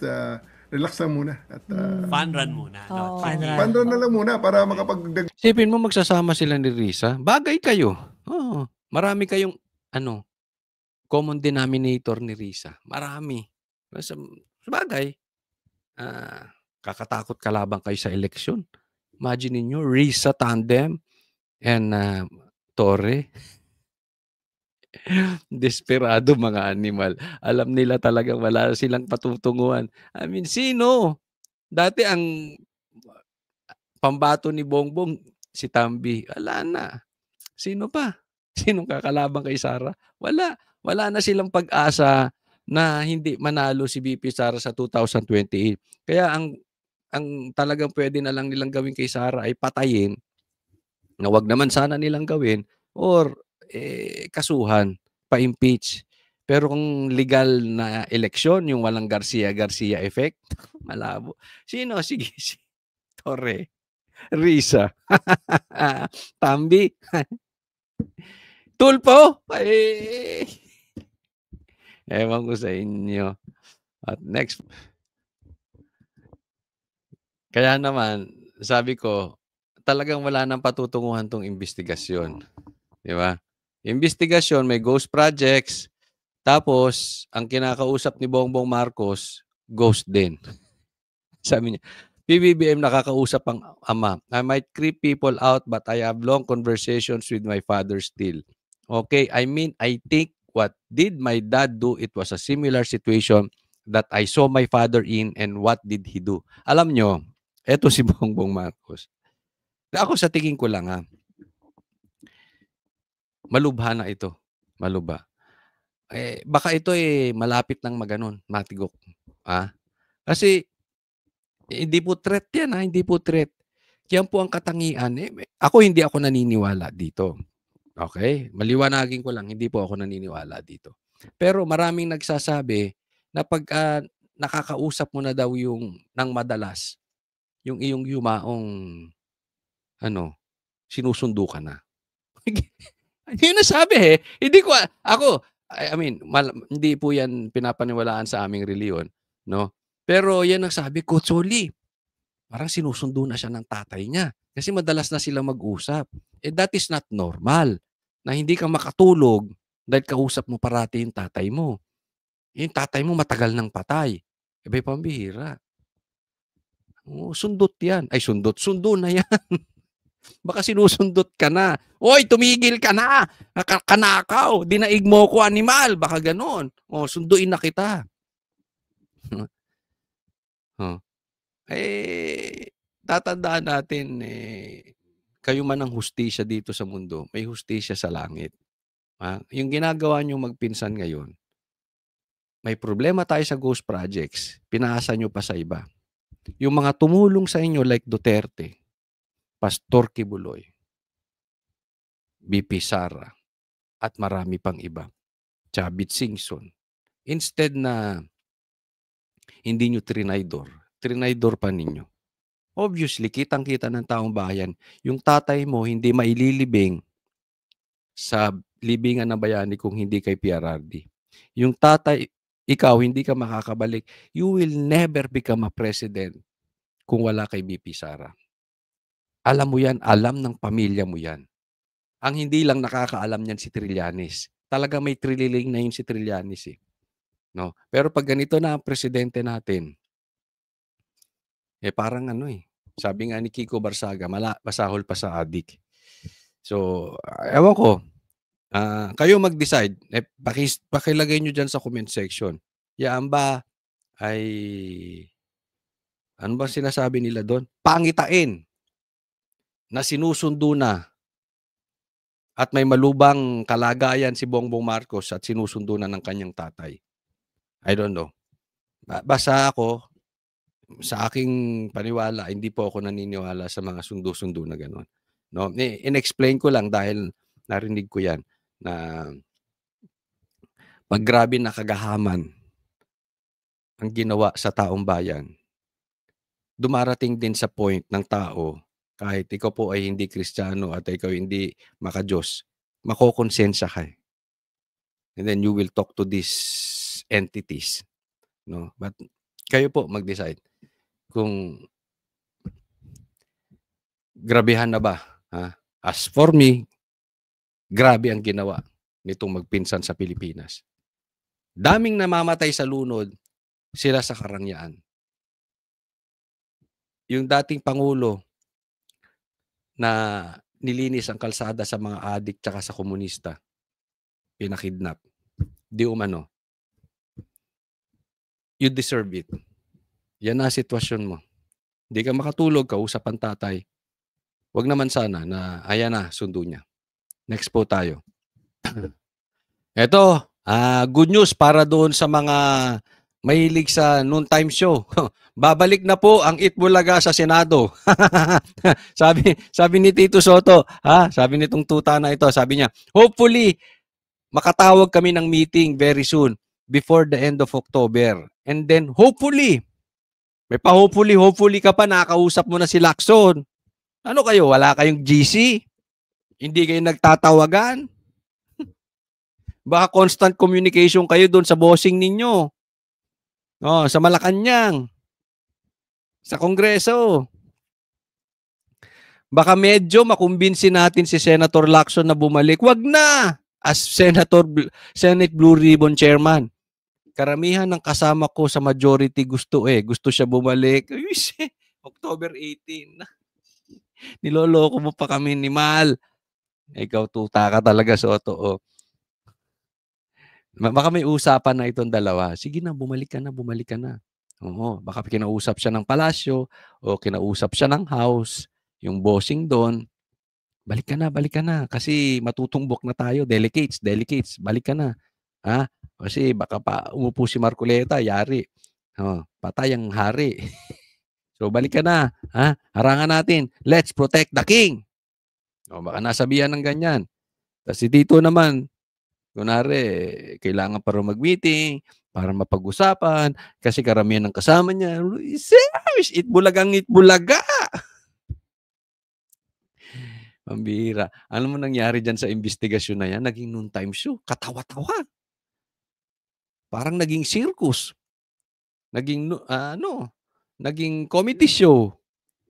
relax lang muna. At, fun run muna. Fun run na lang muna para makapag... Sipin mo magsasama sila ni Risa. Bagay kayo. Marami kayong common denominator ni Risa. Marami. Sabagay, kakatakot kalaban kayo sa eleksyon. Imagine niyo Risa tandem and Torre. Desperado mga animal. Alam nila talagang wala silang patutunguhan. I mean, sino? Dati ang pambato ni Bongbong, si Tambi. Wala na. Sino pa? Sinong kakalaban kay Sara? Wala. Wala na silang pag-asa na hindi manalo si VP Sara sa 2028. Kaya ang talagang pwede na lang nilang gawin kay Sara ay patayin, na wag naman sana nilang gawin, or kasuhan, pa-impeach. Pero kung legal na eleksyon, yung walang Garcia effect, malabo. Sino? Sige, si Torre, Risa, Tambi, Tulpo. Ewan ko sa inyo. At next. Kaya naman, sabi ko, talagang wala nang patutunguhan tong investigasyon. Di ba? Investigasyon, may ghost projects, tapos ang kinakausap ni Bongbong Marcos, ghost din. Sabi niya, PBBM nakakausap ang ama. I might creep people out but I have long conversations with my father still. Okay, I mean, I think what did my dad do, it was a similar situation that I saw my father in, and what did he do? Alam nyo, eto si Bongbong Marcos. Ako sa tingin ko lang malubha na ito. Malubha. Baka ito malapit ng maganon, matigok. Kasi hindi po threat yan, hindi po threat. Yan po ang katangian. Hindi ako naniniwala dito. Okay? Maliwanagin ko lang, hindi po ako naniniwala dito. Pero maraming nagsasabi na pag nakakausap mo na daw yung nang madalas, yung iyong yumaong sinusundo ka na. Yun nasabi Hindi ko, I mean, hindi po yan pinapaniwalaan sa aming reliyon, no? Pero yan ang sabi ko, Choli, parang sinusundo na siya ng tatay niya. Kasi madalas na sila mag-usap. That is not normal. Na hindi ka makatulog dahil kausap mo parati yung tatay mo. Yung tatay mo matagal nang patay. May pambihira. Sundot yan. Ay, sundo na yan. Baka sinusundot ka na. Oy, tumigil ka na. Kanakaw. Dinaig mo ko, animal. Baka ganon. Sunduin na kita. Tatandaan natin, kayo man ang hustisya dito sa mundo, may hustisya sa langit. Yung ginagawa nyo magpinsan ngayon, may problema tayo sa ghost projects, pinaasa nyo pa sa iba. Yung mga tumulong sa inyo like Duterte, Pastor Kibuloy, BP Sara, at marami pang iba, Chavit Singson, instead na hindi nyo trinidor pa ninyo. Obviously, kitang-kita ng taong bayan, yung tatay mo hindi maililibing sa libingan ng bayani kung hindi kay PRRD. Yung tatay, ikaw, hindi ka makakabalik. You will never become a president kung wala kay BP Sara. Alam mo yan, alam ng pamilya mo yan. Ang hindi lang nakakaalam niyan si Trillanes. Talaga may trililing na yun si Trillanes No? Pero pag ganito na ang presidente natin, parang sabi nga ni Kiko Barsaga, masahol pa sa adik. So, ewan ko, kayo mag-decide, pakilagay nyo dyan sa comment section. Yan ba ay, ano ba sinasabi nila doon? Pangitain na sinusundo na at may malubang kalagayan si Bongbong Marcos at sinusundo na ng kanyang tatay. I don't know. Basta ako, sa aking paniwala, hindi po ako naniniwala sa mga sundo-sundo na gano'n. No? In-explain ko lang dahil narinig ko yan na pag grabe na kagahaman ang ginawa sa taong bayan, dumarating din sa point ng tao, kahit ikaw po ay hindi Kristiyano at ikaw hindi makadiyos, makokonsensya ka. And then you will talk to these entities. No? But kayo po mag-decide kung grabehan na ba. As for me, grabe ang ginawa nitong magpinsan sa Pilipinas. Daming namamatay sa lunod, sila sa karangyaan. Yung dating Pangulo na nilinis ang kalsada sa mga adik tsaka sa komunista, pinakidnap. Di umano. You deserve it. Yan na sitwasyon mo. Di ka makatulog, kausap ang tatay. Wag naman sana na ayan na, sundo niya. Next po tayo. Ito, good news para doon sa mga mahilig sa noontime show. Babalik na po ang Itbulaga sa Senado. sabi ni Tito Soto, sabi nitong tuta na ito, sabi niya, hopefully, makatawag kami ng meeting very soon before the end of October. And then, hopefully, may pa-hopefully ka pa, nakakausap mo na si Lacson. Ano kayo, wala kayong GC? Hindi kayo nagtatawagan? Baka constant communication kayo doon sa bossing ninyo. Sa Malacanang. Sa Kongreso. Baka medyo makumbinsin natin si Senator Lacson na bumalik. Wag na! As Senate Blue Ribbon Chairman. Karamihan ng kasama ko sa majority gusto siya bumalik. October 18. Niloloko mo pa kami ni Mal. Ikaw tuta ka talaga, Soto. Baka may usapan na itong dalawa. Sige na, bumalik ka na. Oo, baka kinausap siya ng palasyo o kinausap siya ng house, yung bossing doon. Balik ka na. Kasi matutumbok na tayo. Delegates. Balik ka na. Kasi baka pa umupo si Marcoleta, yari. Patay ang hari. So balik ka na. Harangan natin. Let's protect the king. Baka nasabihan ng ganyan. Tapos si Tito naman, kunwari, kailangan para mag-meeting, para mapag-usapan, kasi karamihan ng kasama niya, Itbulaga. Pambihira. Alam mo nangyari dyan sa investigasyon na yan? Naging noontime show. Katawa-tawa. Parang naging circus. Naging, naging comedy show.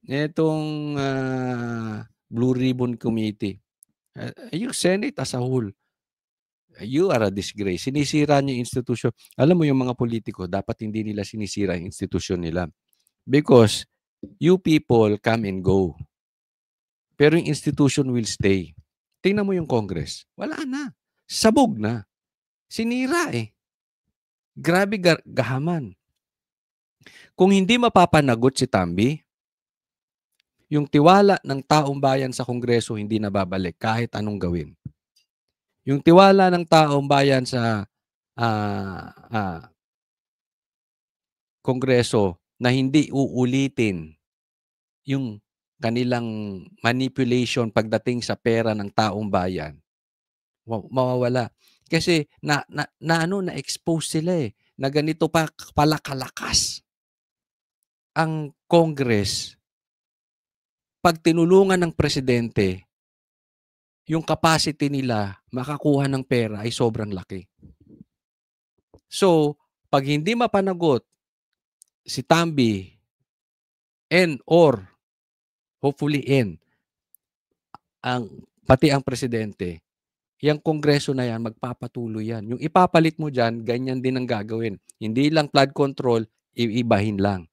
Itong Blue Ribbon Committee. Yung Senate as a whole. You are a disgrace. Sinisira niyo yung institution. Alam mo yung mga politiko, dapat hindi nila sinisira yung institution nila. Because you people come and go. Pero yung institution will stay. Tingnan mo yung Congress. Wala na. Sabog na. Sinira Grabe gahaman. Kung hindi mapapanagot si Tambi, yung tiwala ng taong bayan sa Kongreso hindi na babalik kahit anong gawin. Yung tiwala ng taong bayan sa Kongreso na hindi uulitin yung kanilang manipulation pagdating sa pera ng taong bayan, mawawala. Kasi na-expose sila na ganito pala kalakas ang Congress. Pag tinulungan ng presidente, yung capacity nila makakuha ng pera ay sobrang laki. So, pag hindi mapanagot si Tambi or hopefully pati ang presidente, yung Kongreso na yan, magpapatuloy yan. Yung ipapalit mo dyan, ganyan din ang gagawin. Hindi lang flood control, iibahin lang.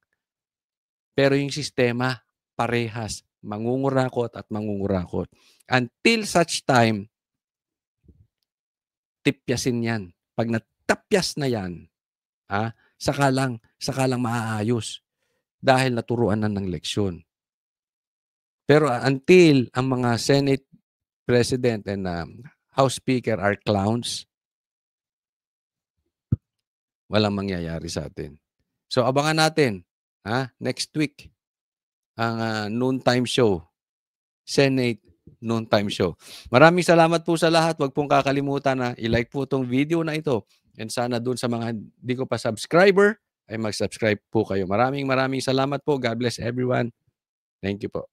Pero yung sistema, parehas, mangungurakot at mangungurakot. Until such time, tipyasin yan. Pag natapyas na yan, saka lang maaayos. Dahil naturuan na ng leksyon. Pero until ang mga Senate President and House Speaker are clowns, walang mangyayari sa atin. So abangan natin, next week, ang noontime show. Senate noontime show. Maraming salamat po sa lahat. Huwag pong kakalimutan na i-like po itong video na ito. And sana doon sa mga hindi ko pa subscriber, ay mag-subscribe po kayo. Maraming salamat po. God bless everyone. Thank you po.